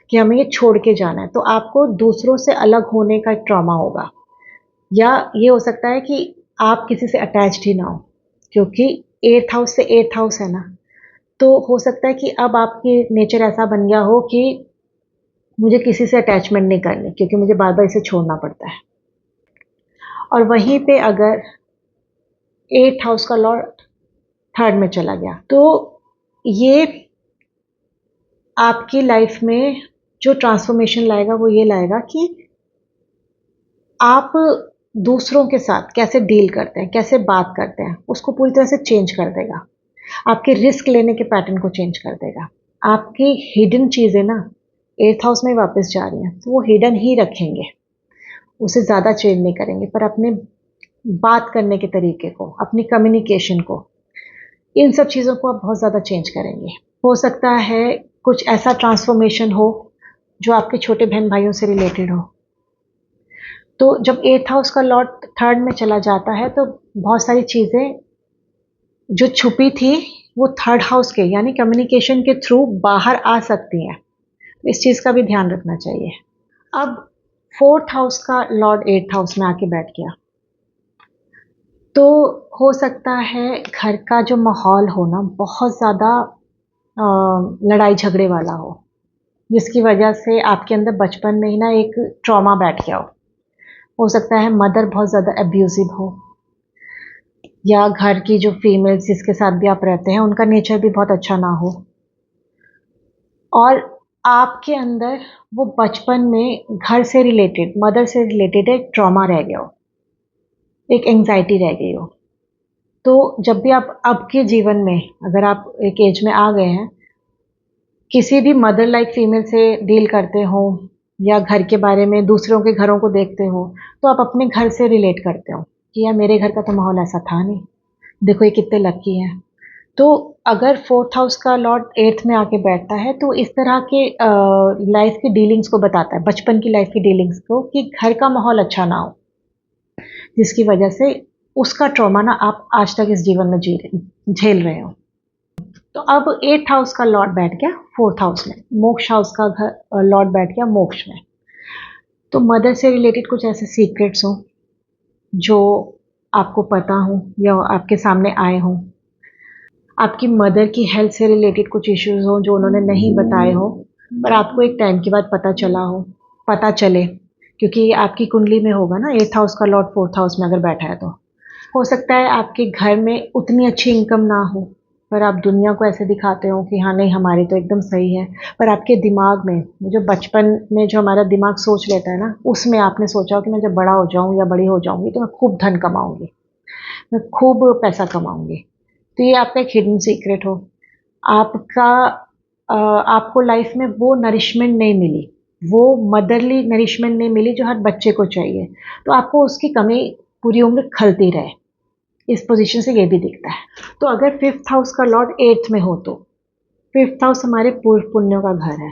कि हमें ये छोड़ के जाना है, तो आपको दूसरों से अलग होने का एक ट्रॉमा होगा। या ये हो सकता है कि आप किसी से अटैच्ड ही ना हो, क्योंकि 8th हाउस से 8th हाउस है ना, तो हो सकता है कि अब आपकी नेचर ऐसा बन गया हो कि मुझे किसी से अटैचमेंट नहीं करनी क्योंकि मुझे बार बार इसे छोड़ना पड़ता है। और वहीं पे अगर 8th हाउस का लॉर्ड 3rd में चला गया, तो ये आपकी लाइफ में जो ट्रांसफॉर्मेशन लाएगा वो ये लाएगा कि आप दूसरों के साथ कैसे डील करते हैं, कैसे बात करते हैं, उसको पूरी तरह से चेंज कर देगा। आपके रिस्क लेने के पैटर्न को चेंज कर देगा। आपकी हिडन चीज़ें ना 8th हाउस में वापस जा रही हैं, तो वो हिडन ही रखेंगे, उसे ज़्यादा चेंज नहीं करेंगे, पर अपने बात करने के तरीके को, अपनी कम्युनिकेशन को, इन सब चीज़ों को आप बहुत ज़्यादा चेंज करेंगे। हो सकता है कुछ ऐसा ट्रांसफॉर्मेशन हो जो आपके छोटे बहन भाइयों से रिलेटेड हो। तो जब 8th हाउस का लॉर्ड 3rd में चला जाता है तो बहुत सारी चीज़ें जो छुपी थी वो 3rd हाउस के यानी कम्युनिकेशन के थ्रू बाहर आ सकती हैं। इस चीज़ का भी ध्यान रखना चाहिए। अब 4th हाउस का लॉर्ड 8th हाउस में आके बैठ गया, तो हो सकता है घर का जो माहौल हो ना बहुत ज़्यादा लड़ाई झगड़े वाला जिसकी वजह से आपके अंदर बचपन में ही ना एक ट्रॉमा बैठ गया हो सकता है मदर बहुत ज़्यादा अब्यूजिव हो, या घर की जो फीमेल्स जिसके साथ भी आप रहते हैं उनका नेचर भी बहुत अच्छा ना हो, और आपके अंदर वो बचपन में घर से रिलेटेड, मदर से रिलेटेड एक ट्रॉमा रह गया हो, एक एंग्जाइटी रह गई हो। तो जब भी आप अब के जीवन में अगर आप एक एज में आ गए हैं, किसी भी मदर लाइक फीमेल से डील करते हो या घर के बारे में दूसरों के घरों को देखते हो, तो आप अपने घर से रिलेट करते हो कि यार मेरे घर का तो माहौल ऐसा था नहीं, देखो ये कितने लकी हैं। तो अगर 4th हाउस का लॉर्ड 8th में आके बैठता है तो इस तरह के लाइफ की डीलिंग्स को बताता है, बचपन की लाइफ की डीलिंग्स को, कि घर का माहौल अच्छा ना हो, जिसकी वजह से उसका ट्रॉमा ना आप आज तक इस जीवन में झेल रहे हो। तो अब 8th हाउस का लॉर्ड बैठ गया 4th हाउस में, मोक्ष हाउस का घर लॉर्ड बैठ गया मोक्ष में। तो मदर से रिलेटेड कुछ ऐसे सीक्रेट्स हो जो आपको पता हो या आपके सामने आए हों, आपकी मदर की हेल्थ से रिलेटेड कुछ इश्यूज हो जो उन्होंने नहीं बताए हो पर आपको एक टाइम के बाद पता चले, क्योंकि आपकी कुंडली में होगा ना 8th हाउस का लॉर्ड 4th हाउस में अगर बैठा है, तो हो सकता है आपके घर में उतनी अच्छी इनकम ना हो, पर आप दुनिया को ऐसे दिखाते हो कि हाँ नहीं हमारी तो एकदम सही है, पर आपके दिमाग में जो बचपन में जो हमारा दिमाग सोच लेता है ना, उसमें आपने सोचा हो कि मैं जब बड़ा हो जाऊं या बड़ी हो जाऊंगी तो मैं खूब धन कमाऊंगी, मैं खूब पैसा कमाऊंगी। तो ये आपका एक हिडन सीक्रेट हो। आपका आपको लाइफ में वो नरिशमेंट नहीं मिली, वो मदरली नरिशमेंट नहीं मिली जो हर बच्चे को चाहिए, तो आपको उसकी कमी पूरी उम्र खलती रहे। इस पोजीशन से ये भी दिखता है। तो अगर फिफ्थ हाउस का लॉर्ड एट्थ में हो, तो फिफ्थ हाउस हमारे पूर्व पुण्यों का घर है,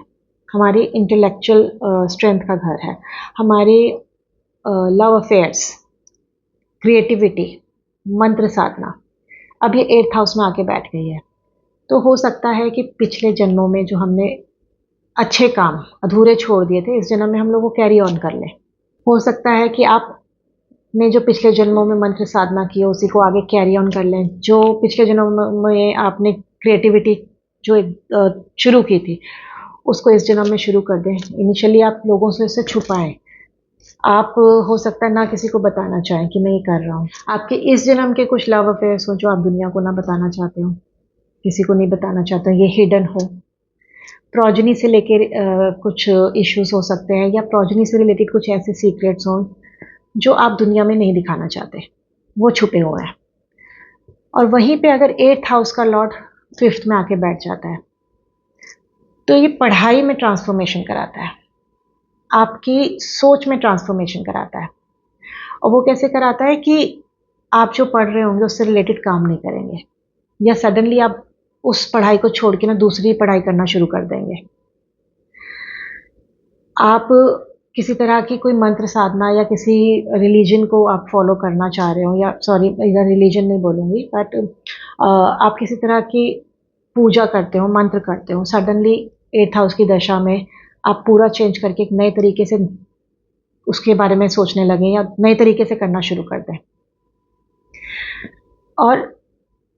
हमारी इंटेलेक्चुअल स्ट्रेंथ का घर है, हमारे लव अफेयर्स, क्रिएटिविटी, मंत्र साधना। अब ये एट्थ हाउस में आके बैठ गई है, तो हो सकता है कि पिछले जन्मों में जो हमने अच्छे काम अधूरे छोड़ दिए थे, इस जन्म में हम लोग वो कैरी ऑन कर लें। हो सकता है कि आपने जो पिछले जन्मों में मंत्र साधना की है उसी को आगे कैरी ऑन कर लें। जो पिछले जन्मों में आपने क्रिएटिविटी जो शुरू की थी उसको इस जन्म में शुरू कर दें। इनिशियली आप लोगों से इसे छुपाएं। आप हो सकता है ना किसी को बताना चाहें कि मैं ये कर रहा हूँ। आपके इस जन्म के कुछ लव अफेयर्स हो जो आप दुनिया को ना बताना चाहते हो, किसी को नहीं बताना चाहते हो, ये हिडन हो। प्रोजनी से लेकर कुछ इश्यूज हो सकते हैं, या प्रोजनी से रिलेटेड कुछ ऐसे सीक्रेट्स हों जो आप दुनिया में नहीं दिखाना चाहते, वो छुपे हुए हैं। और वहीं पे अगर एट्थ हाउस का लॉर्ड फिफ्थ में आके बैठ जाता है, तो ये पढ़ाई में ट्रांसफॉर्मेशन कराता है, आपकी सोच में ट्रांसफॉर्मेशन कराता है। और वो कैसे कराता है कि आप जो पढ़ रहे होंगे उससे रिलेटेड काम नहीं करेंगे, या सडनली आप उस पढ़ाई को छोड़ के ना दूसरी पढ़ाई करना शुरू कर देंगे। आप किसी तरह की कोई मंत्र साधना या किसी रिलीजन को आप फॉलो करना चाह रहे हो, या सॉरी इधर रिलीजन नहीं बोलूँगी, बट आप किसी तरह की पूजा करते हो, मंत्र करते हो, सडनली एट्थ हाउस की दशा में आप पूरा चेंज करके एक नए तरीके से उसके बारे में सोचने लगें या नए तरीके से करना शुरू कर दें। और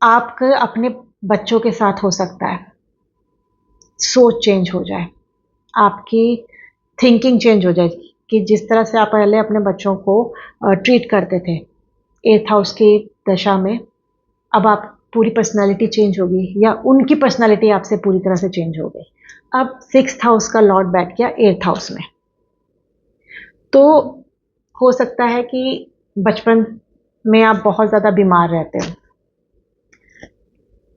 आपके अपने बच्चों के साथ हो सकता है सोच चेंज हो जाए, आपकी थिंकिंग चेंज हो जाए, कि जिस तरह से आप पहले अपने बच्चों को ट्रीट करते थे एट्थ हाउस की दशा में, अब आप पूरी पर्सनालिटी चेंज होगी या उनकी पर्सनालिटी आपसे पूरी तरह से चेंज हो गई। अब सिक्स्थ हाउस का लॉर्ड बैठ गया एट्थ हाउस में, तो हो सकता है कि बचपन में आप बहुत ज़्यादा बीमार रहते हो,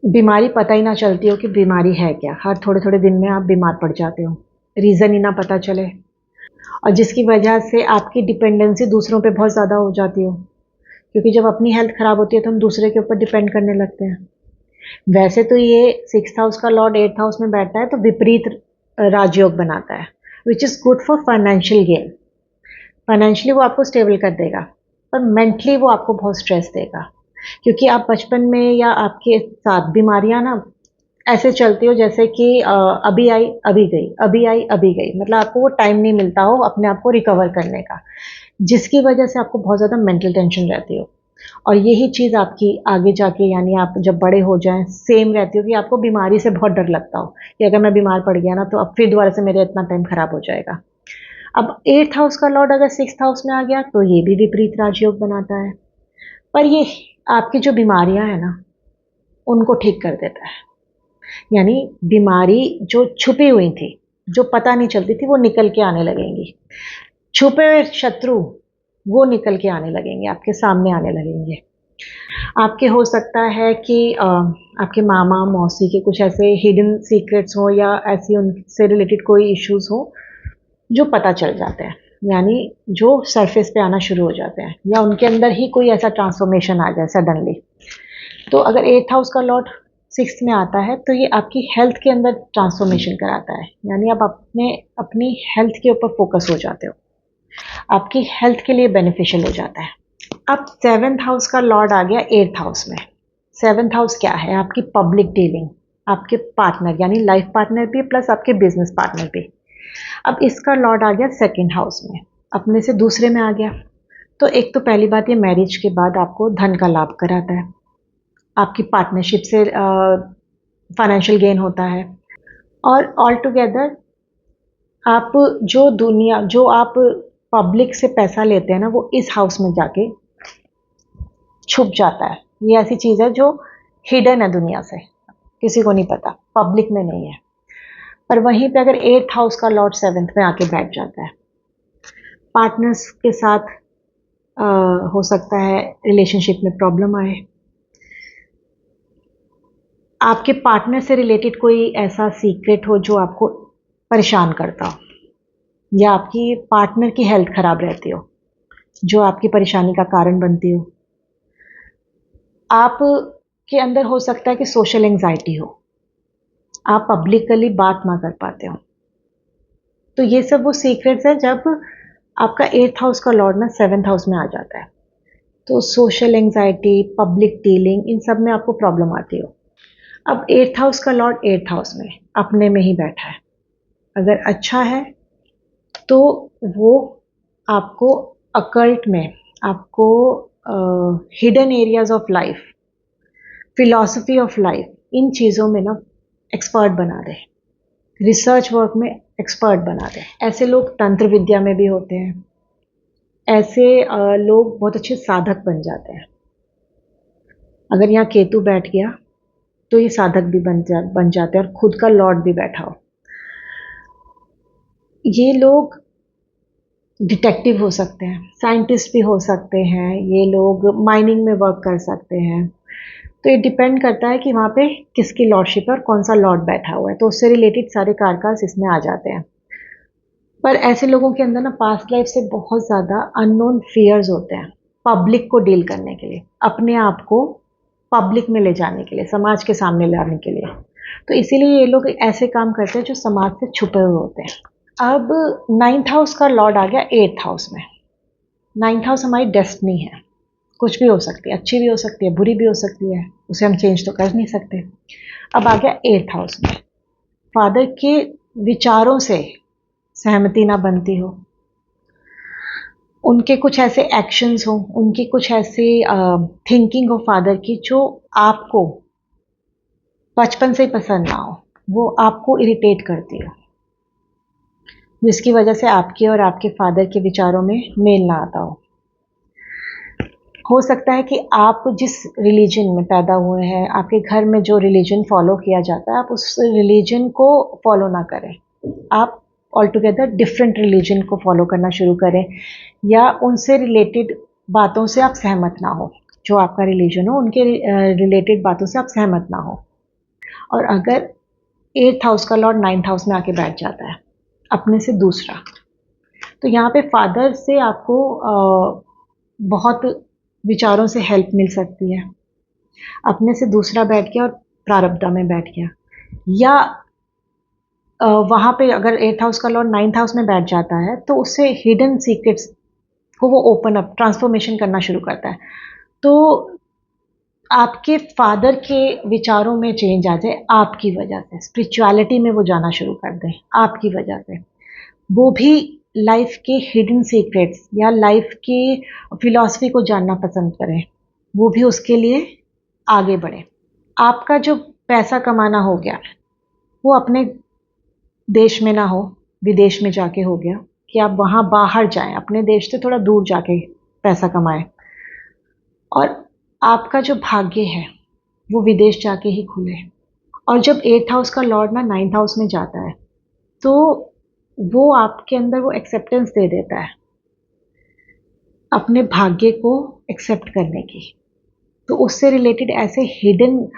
बीमारी पता ही ना चलती हो कि बीमारी है क्या, हर थोड़े थोड़े दिन में आप बीमार पड़ जाते हो, रीज़न ही ना पता चले, और जिसकी वजह से आपकी डिपेंडेंसी दूसरों पे बहुत ज़्यादा हो जाती हो, क्योंकि जब अपनी हेल्थ ख़राब होती है तो हम दूसरे के ऊपर डिपेंड करने लगते हैं। वैसे तो ये सिक्स्थ हाउस का लॉर्ड एट्थ हाउस में बैठता है तो विपरीत राजयोग बनाता है, which is good for financial gain. Financially वो आपको स्टेबल कर देगा, पर मेंटली वो आपको बहुत स्ट्रेस देगा, क्योंकि आप बचपन में या आपके साथ बीमारियां ना ऐसे चलती हो जैसे कि अभी आई अभी गई, अभी आई अभी गई, मतलब आपको वो टाइम नहीं मिलता हो अपने आप को रिकवर करने का, जिसकी वजह से आपको बहुत ज़्यादा मेंटल टेंशन रहती हो। और यही चीज़ आपकी आगे जाके, यानी आप जब बड़े हो जाएं, सेम रहती हो कि आपको बीमारी से बहुत डर लगता हो कि अगर मैं बीमार पड़ गया ना तो अब फिर दोबारा से मेरे इतना टाइम खराब हो जाएगा। अब एट्थ हाउस का लॉर्ड अगर सिक्स्थ हाउस में आ गया तो ये भी विपरीत राजयोग बनाता है, पर ये आपकी जो बीमारियां हैं ना उनको ठीक कर देता है। यानी बीमारी जो छुपी हुई थी, जो पता नहीं चलती थी, वो निकल के आने लगेंगी। छुपे हुए शत्रु वो निकल के आने लगेंगे, आपके सामने आने लगेंगे। आपके हो सकता है कि आपके मामा मौसी के कुछ ऐसे हिडन सीक्रेट्स हो या ऐसी उनसे रिलेटेड कोई इश्यूज हो जो पता चल जाते हैं, यानी जो सरफेस पे आना शुरू हो जाते हैं, या उनके अंदर ही कोई ऐसा ट्रांसफॉर्मेशन आ जाए सडनली। तो अगर एट्थ हाउस का लॉर्ड सिक्स्थ में आता है तो ये आपकी हेल्थ के अंदर ट्रांसफॉर्मेशन कराता है, यानी आप अपनी हेल्थ के ऊपर फोकस हो जाते हो, आपकी हेल्थ के लिए बेनिफिशियल हो जाता है। अब सेवेंथ हाउस का लॉर्ड आ गया एट्थ हाउस में। सेवेंथ हाउस क्या है? आपकी पब्लिक डीलिंग, आपके पार्टनर यानी लाइफ पार्टनर भी प्लस आपके बिजनेस पार्टनर भी। अब इसका लॉर्ड आ गया सेकंड हाउस में, अपने से दूसरे में आ गया। तो एक तो पहली बात, ये मैरिज के बाद आपको धन का लाभ कराता है, आपकी पार्टनरशिप से फाइनेंशियल गेन होता है, और ऑल टुगेदर आप जो आप पब्लिक से पैसा लेते हैं ना, वो इस हाउस में जाके छुप जाता है। ये ऐसी चीज़ है जो हिडन है दुनिया से, किसी को नहीं पता, पब्लिक में नहीं है। पर वहीं पे अगर 8th हाउस का लॉर्ड 7th में आके बैठ जाता है, पार्टनर्स के साथ हो सकता है रिलेशनशिप में प्रॉब्लम आए, आपके पार्टनर से रिलेटेड कोई ऐसा सीक्रेट हो जो आपको परेशान करता हो, या आपकी पार्टनर की हेल्थ खराब रहती हो जो आपकी परेशानी का कारण बनती हो। आप के अंदर हो सकता है कि सोशल एंजाइटी हो, आप पब्लिकली बात ना कर पाते हो। तो ये सब वो सीक्रेट्स हैं जब आपका 8th हाउस का लॉर्ड ना 7th हाउस में आ जाता है। तो सोशल एंजाइटी, पब्लिक डीलिंग, इन सब में आपको प्रॉब्लम आती हो। अब 8th हाउस का लॉर्ड 8th हाउस में अपने में ही बैठा है, अगर अच्छा है तो वो आपको अकल्ट में, आपको hidden areas of life, philosophy of life, इन चीज़ों में ना एक्सपर्ट बना दे, रिसर्च वर्क में एक्सपर्ट बना दे। ऐसे लोग तंत्र विद्या में भी होते हैं, ऐसे लोग बहुत अच्छे साधक बन जाते हैं। अगर यहाँ केतु बैठ गया तो ये साधक भी बन जाते हैं, और खुद का लॉर्ड भी बैठा हो। ये लोग डिटेक्टिव हो सकते हैं, साइंटिस्ट भी हो सकते हैं, ये लोग माइनिंग में वर्क कर सकते हैं। तो ये डिपेंड करता है कि वहाँ पे किसकी लॉर्डशिप है और कौन सा लॉर्ड बैठा हुआ है, तो उससे रिलेटेड सारे कारकास इसमें आ जाते हैं। पर ऐसे लोगों के अंदर ना पास्ट लाइफ से बहुत ज़्यादा अननोन फियर्स होते हैं, पब्लिक को डील करने के लिए, अपने आप को पब्लिक में ले जाने के लिए, समाज के सामने लाने के लिए। तो इसीलिए ये लोग ऐसे काम करते हैं जो समाज से छुपे हुए होते हैं। अब 9th हाउस का लॉर्ड आ गया 8th हाउस में। 9th हाउस हमारी डेस्टिनी है, कुछ भी हो सकती है, अच्छी भी हो सकती है, बुरी भी हो सकती है, उसे हम चेंज तो कर नहीं सकते। अब आ गया 8th हाउस में, फादर के विचारों से सहमति ना बनती हो, उनके कुछ ऐसे एक्शंस हो, उनकी कुछ ऐसी थिंकिंग हो फादर की जो आपको बचपन से ही पसंद ना हो, वो आपको इरिटेट करती हो, जिसकी वजह से आपके और आपके फादर के विचारों में मेल ना आता हो सकता है कि आप जिस रिलीजन में पैदा हुए हैं, आपके घर में जो रिलीजन फॉलो किया जाता है, आप उस रिलीजन को फॉलो ना करें, आप ऑल टुगेदर डिफरेंट रिलीजन को फॉलो करना शुरू करें, या उनसे रिलेटेड बातों से आप सहमत ना हो, जो आपका रिलीजन हो उनके रिलेटेड बातों से आप सहमत ना हो। और अगर 8th हाउस का लॉर्ड 9th हाउस में आके बैठ जाता है, अपने से दूसरा, तो यहाँ पे फादर से आपको बहुत विचारों से हेल्प मिल सकती है। अपने से दूसरा बैठ गया और प्रारब्धा में बैठ गया, या वहाँ पे अगर 8th हाउस का लॉर्ड 9th हाउस में बैठ जाता है तो उससे हिडन सीक्रेट्स को वो ओपन अप, ट्रांसफॉर्मेशन करना शुरू करता है। तो आपके फादर के विचारों में चेंज आ जाए आपकी वजह से, स्पिरिचुअलिटी में वो जाना शुरू कर दें आपकी वजह से, वो भी लाइफ के हिडन सीक्रेट्स या लाइफ की फिलॉसफी को जानना पसंद करें, वो भी उसके लिए आगे बढ़े। आपका जो पैसा कमाना हो गया वो अपने देश में ना हो, विदेश में जाके हो गया, कि आप वहाँ बाहर जाएं, अपने देश से थोड़ा दूर जाके पैसा कमाएं। और आपका जो भाग्य है वो विदेश जाके ही खुले। और जब 8th हाउस का लॉर्ड ना 9th हाउस में जाता है तो वो आपके अंदर वो एक्सेप्टेंस दे देता है अपने भाग्य को एक्सेप्ट करने की। तो उससे रिलेटेड ऐसे हिडन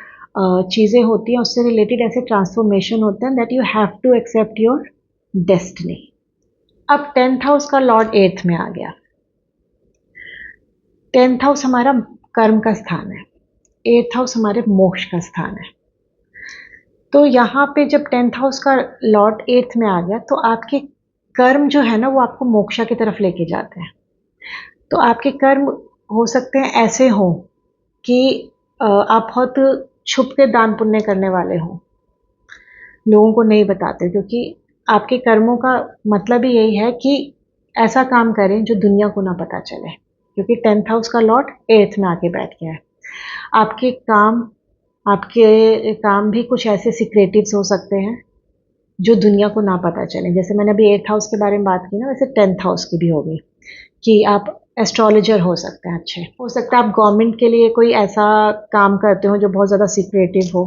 चीज़ें होती हैं, उससे रिलेटेड ऐसे ट्रांसफॉर्मेशन होते हैं that you have to accept your destiny. अब 10th हाउस का लॉर्ड 8th में आ गया। 10th हाउस हमारा कर्म का स्थान है, 8th हाउस हमारे मोक्ष का स्थान है। तो यहाँ पे जब 10th हाउस का लॉर्ड 8th में आ गया तो आपके कर्म जो है ना वो आपको मोक्षा की तरफ लेके जाते हैं। तो आपके कर्म हो सकते हैं ऐसे हों कि आप बहुत छुप के दान पुण्य करने वाले हों, लोगों को नहीं बताते, क्योंकि आपके कर्मों का मतलब ही यही है कि ऐसा काम करें जो दुनिया को ना पता चले, क्योंकि 10th हाउस का लॉर्ड 8th में आके बैठ गया है। आपके काम भी कुछ ऐसे सीक्रेटिव्स हो सकते हैं जो दुनिया को ना पता चले। जैसे मैंने अभी 8th हाउस के बारे में बात की ना, वैसे 10th हाउस की भी होगी कि आप एस्ट्रोलॉजर हो सकते हैं, अच्छे हो सकता है आप गवर्नमेंट के लिए कोई ऐसा काम करते हो जो बहुत ज़्यादा सीक्रेटिव हो,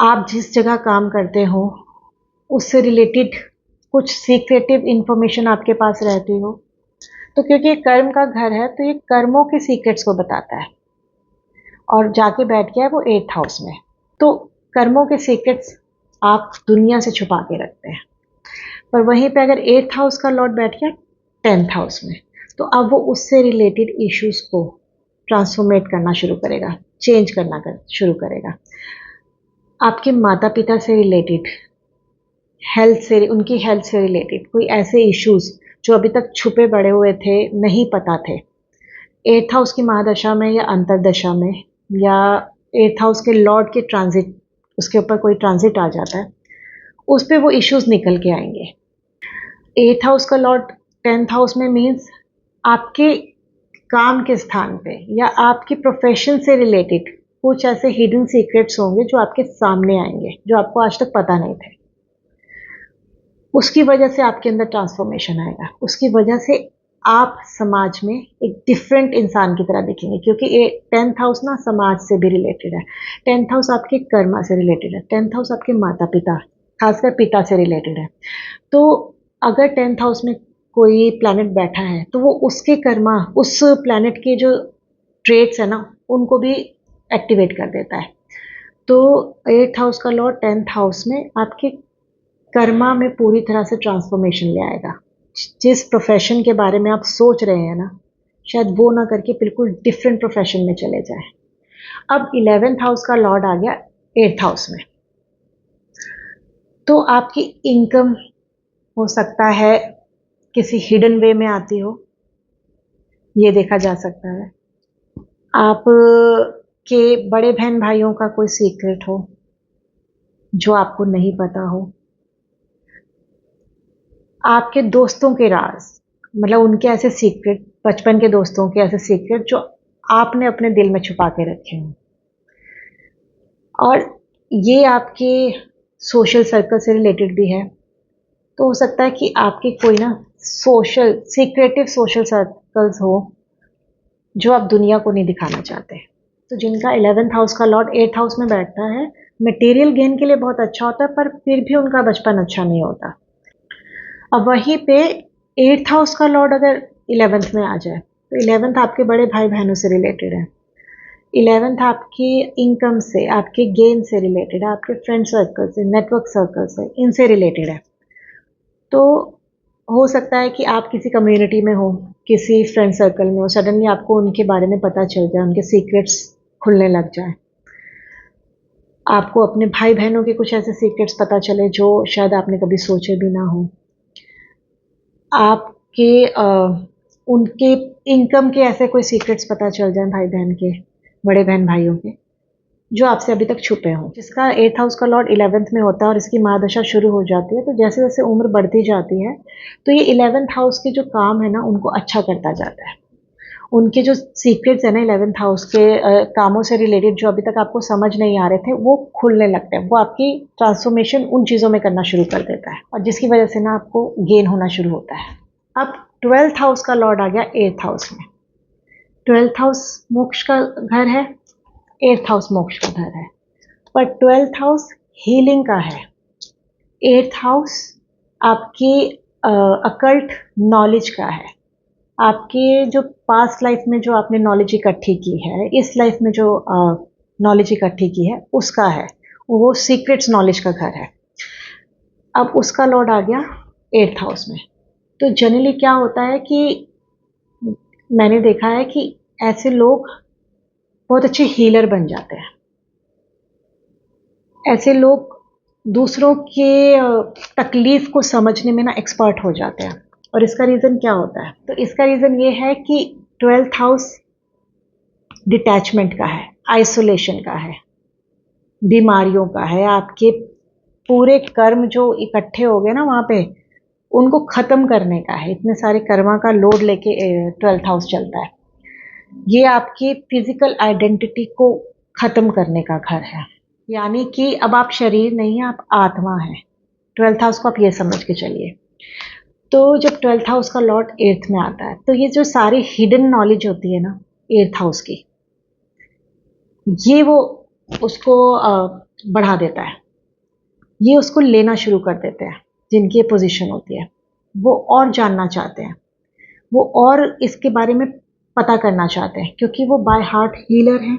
आप जिस जगह काम करते हो उससे रिलेटेड कुछ सीक्रेटिव इंफॉर्मेशन आपके पास रहती हो, तो क्योंकि ये कर्म का घर है तो ये कर्मों के सीक्रेट्स को बताता है और जाके बैठ गया है वो 8th हाउस में। तो कर्मों के सीक्रेट्स आप दुनिया से छुपा के रखते हैं, पर वहीं पे अगर 8th हाउस का लॉर्ड बैठ गया 10th हाउस में, तो अब वो उससे रिलेटेड इश्यूज को ट्रांसफॉर्मेट करना शुरू करेगा, चेंज करना शुरू करेगा। आपके माता पिता से रिलेटेड, हेल्थ से, उनकी हेल्थ से रिलेटेड कोई ऐसे इश्यूज जो अभी तक छुपे पड़े हुए थे, नहीं पता थे, 8th हाउस की महादशा में या अंतरदशा में, या 8th हाउस के लॉर्ड के ट्रांजिट, उसके ऊपर कोई ट्रांजिट आ जाता है, उस पर वो इश्यूज निकल के आएंगे। 8th हाउस का लॉर्ड 10th हाउस में मीन्स आपके काम के स्थान पे या आपकी प्रोफेशन से रिलेटेड कुछ ऐसे हिडन सीक्रेट्स होंगे जो आपके सामने आएंगे, जो आपको आज तक पता नहीं थे। उसकी वजह से आपके अंदर ट्रांसफॉर्मेशन आएगा, उसकी वजह से आप समाज में एक डिफरेंट इंसान की तरह दिखेंगे, क्योंकि 10th हाउस ना समाज से भी रिलेटेड है। 10th हाउस आपके कर्मा से रिलेटेड है, 10th हाउस आपके माता पिता, खासकर पिता से रिलेटेड है। तो अगर 10th हाउस में कोई प्लैनेट बैठा है तो वो उसके कर्मा, उस प्लैनेट के जो ट्रेट्स है ना, उनको भी एक्टिवेट कर देता है। तो 8th हाउस का लॉर्ड 10th हाउस में आपके कर्मा में पूरी तरह से ट्रांसफॉर्मेशन ले आएगा। जिस प्रोफेशन के बारे में आप सोच रहे हैं ना, शायद वो ना करके बिल्कुल डिफरेंट प्रोफेशन में चले जाए। अब 11th हाउस का लॉर्ड आ गया 8th हाउस में, तो आपकी इनकम हो सकता है किसी हिडन वे में आती हो, ये देखा जा सकता है। आप के बड़े बहन भाइयों का कोई सीक्रेट हो जो आपको नहीं पता हो, आपके दोस्तों के राज, मतलब उनके ऐसे सीक्रेट, बचपन के दोस्तों के ऐसे सीक्रेट जो आपने अपने दिल में छुपा के रखे हों, और ये आपके सोशल सर्कल से रिलेटेड भी है। तो हो सकता है कि आपके कोई ना सोशल सीक्रेटिव सोशल सर्कल्स हो जो आप दुनिया को नहीं दिखाना चाहते। तो जिनका 11th हाउस का लॉर्ड 8th हाउस में बैठता है, मटेरियल गेन के लिए बहुत अच्छा होता है, पर फिर भी उनका बचपन अच्छा नहीं होता। अब वहीं पे 8th हाउस का लॉर्ड अगर 11th में आ जाए, तो 11th आपके बड़े भाई बहनों से रिलेटेड है, 11th आपकी इनकम से, आपके गेन से रिलेटेड है, आपके फ्रेंड सर्कल से, नेटवर्क सर्कल से, इनसे रिलेटेड है। तो हो सकता है कि आप किसी कम्युनिटी में हो, किसी फ्रेंड सर्कल में हो, सडनली आपको उनके बारे में पता चल जाए, उनके सीक्रेट्स खुलने लग जाए, आपको अपने भाई बहनों के कुछ ऐसे सीक्रेट्स पता चले जो शायद आपने कभी सोचे भी ना हो, आपके उनके इनकम के ऐसे कोई सीक्रेट्स पता चल जाए भाई बहन के, बड़े बहन भाइयों के, जो आपसे अभी तक छुपे हों। जिसका 8th हाउस का लॉर्ड 11th में होता है और इसकी महादशा शुरू हो जाती है, तो जैसे जैसे उम्र बढ़ती जाती है तो ये 11th हाउस के जो काम है ना, उनको अच्छा करता जाता है। उनके जो सीक्रेट्स है ना 11th हाउस के कामों से रिलेटेड, जो अभी तक आपको समझ नहीं आ रहे थे, वो खुलने लगते हैं। वो आपकी ट्रांसफॉर्मेशन उन चीज़ों में करना शुरू कर देता है, और जिसकी वजह से ना आपको गेन होना शुरू होता है। अब 12th हाउस का लॉर्ड आ गया 8th हाउस में। 12th हाउस मोक्ष का घर है, 8th हाउस मोक्ष का घर है, पर 12th हाउस हीलिंग का है। 8th हाउस आपकी अकल्ट नॉलेज का है, आपके जो पास्ट लाइफ में जो आपने नॉलेज इकट्ठी की है, इस लाइफ में जो नॉलेज इकट्ठी की है, उसका है, वो सीक्रेट्स नॉलेज का घर है। अब उसका लॉर्ड आ गया 8th हाउस में। तो जनरली क्या होता है कि मैंने देखा है कि ऐसे लोग बहुत अच्छे हीलर बन जाते हैं। ऐसे लोग दूसरों के तकलीफ को समझने में ना एक्सपर्ट हो जाते हैं। और इसका रीज़न क्या होता है? तो इसका रीज़न ये है कि 12th हाउस डिटैचमेंट का है, आइसोलेशन का है, बीमारियों का है। आपके पूरे कर्म जो इकट्ठे हो गए ना वहाँ पे, उनको ख़त्म करने का है। इतने सारे कर्मा का लोड लेके 12th हाउस चलता है। ये आपकी फिजिकल आइडेंटिटी को ख़त्म करने का घर है, यानी कि अब आप शरीर नहीं हैं, आप आत्मा हैं। 12th हाउस को आप ये समझ के चलिए। तो जब 12th हाउस का लॉर्ड 8th में आता है, तो ये जो सारी हिडन नॉलेज होती है ना 8th हाउस की, ये वो उसको बढ़ा देता है। ये उसको लेना शुरू कर देते हैं, जिनकी ये पोजीशन होती है। वो और जानना चाहते हैं, वो और इसके बारे में पता करना चाहते हैं, क्योंकि वो बाय हार्ट हीलर हैं।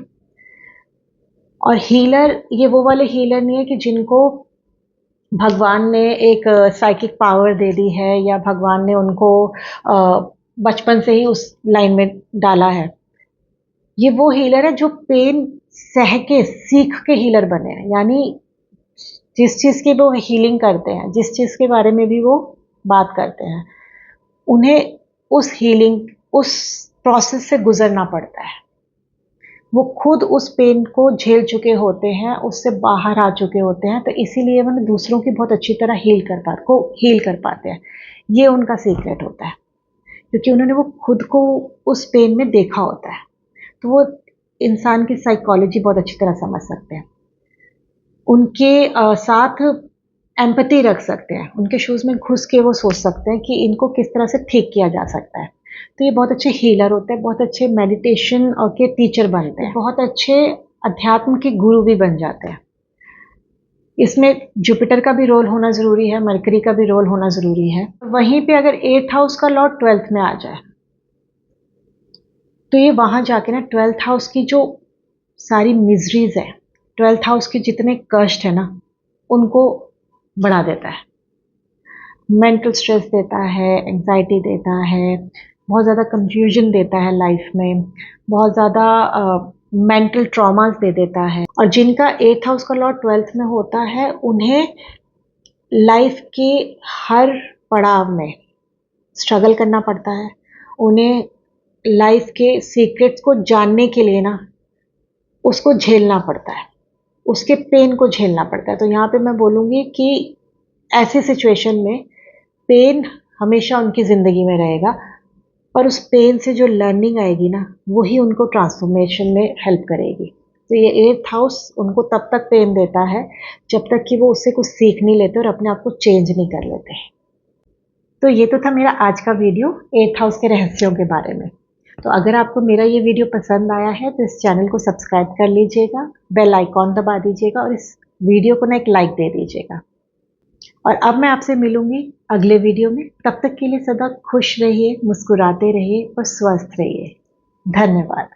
और हीलर ये वो वाले हीलर नहीं है कि जिनको भगवान ने एक साइकिक पावर दे दी है, या भगवान ने उनको बचपन से ही उस लाइन में डाला है। ये वो हीलर है जो पेन सह के सीख के हीलर बने हैं। यानी जिस चीज़ की वो हीलिंग करते हैं, जिस चीज़ के बारे में भी वो बात करते हैं, उन्हें उस हीलिंग, उस प्रोसेस से गुजरना पड़ता है। वो खुद उस पेन को झेल चुके होते हैं, उससे बाहर आ चुके होते हैं, तो इसीलिए वो दूसरों की बहुत अच्छी तरह हील कर पाते हैं। ये उनका सीक्रेट होता है, क्योंकि उन्होंने वो खुद को उस पेन में देखा होता है। तो वो इंसान की साइकोलॉजी बहुत अच्छी तरह समझ सकते हैं, उनके साथ एम्पैथी रख सकते हैं, उनके शूज़ में घुस के वो सोच सकते हैं कि इनको किस तरह से ठीक किया जा सकता है। तो ये बहुत अच्छे हीलर होते हैं, बहुत अच्छे मेडिटेशन के टीचर बनते हैं, बहुत अच्छे अध्यात्म के गुरु भी बन जाते हैं। इसमें जुपिटर का भी रोल होना ज़रूरी है, मरकरी का भी रोल होना ज़रूरी है। वहीं पे अगर 8th हाउस का लॉर्ड 12th में आ जाए, तो ये वहाँ जाके ना 12th हाउस की जो सारी मिजरीज है, 12th हाउस के जितने कष्ट है ना, उनको बढ़ा देता है। मेंटल स्ट्रेस देता है, एंग्जाइटी देता है, बहुत ज़्यादा कंफ्यूजन देता है लाइफ में, बहुत ज़्यादा मेंटल ट्रॉमास दे देता है। और जिनका 8th हाउस का लॉर्ड 12th में होता है, उन्हें लाइफ के हर पड़ाव में स्ट्रगल करना पड़ता है। उन्हें लाइफ के सीक्रेट्स को जानने के लिए ना उसको झेलना पड़ता है, उसके पेन को झेलना पड़ता है। तो यहाँ पे मैं बोलूँगी कि ऐसी सिचुएशन में पेन हमेशा उनकी ज़िंदगी में रहेगा, पर उस पेन से जो लर्निंग आएगी ना, वही उनको ट्रांसफॉर्मेशन में हेल्प करेगी। तो ये 8th हाउस उनको तब तक पेन देता है जब तक कि वो उससे कुछ सीख नहीं लेते और अपने आप को चेंज नहीं कर लेते। तो ये तो था मेरा आज का वीडियो 8th हाउस के रहस्यों के बारे में। तो अगर आपको मेरा ये वीडियो पसंद आया है तो इस चैनल को सब्सक्राइब कर लीजिएगा, बेल आइकॉन दबा दीजिएगा और इस वीडियो को ना एक लाइक दे दीजिएगा। और अब मैं आपसे मिलूंगी अगले वीडियो में। तब तक के लिए सदा खुश रहिए, मुस्कुराते रहिए और स्वस्थ रहिए। धन्यवाद।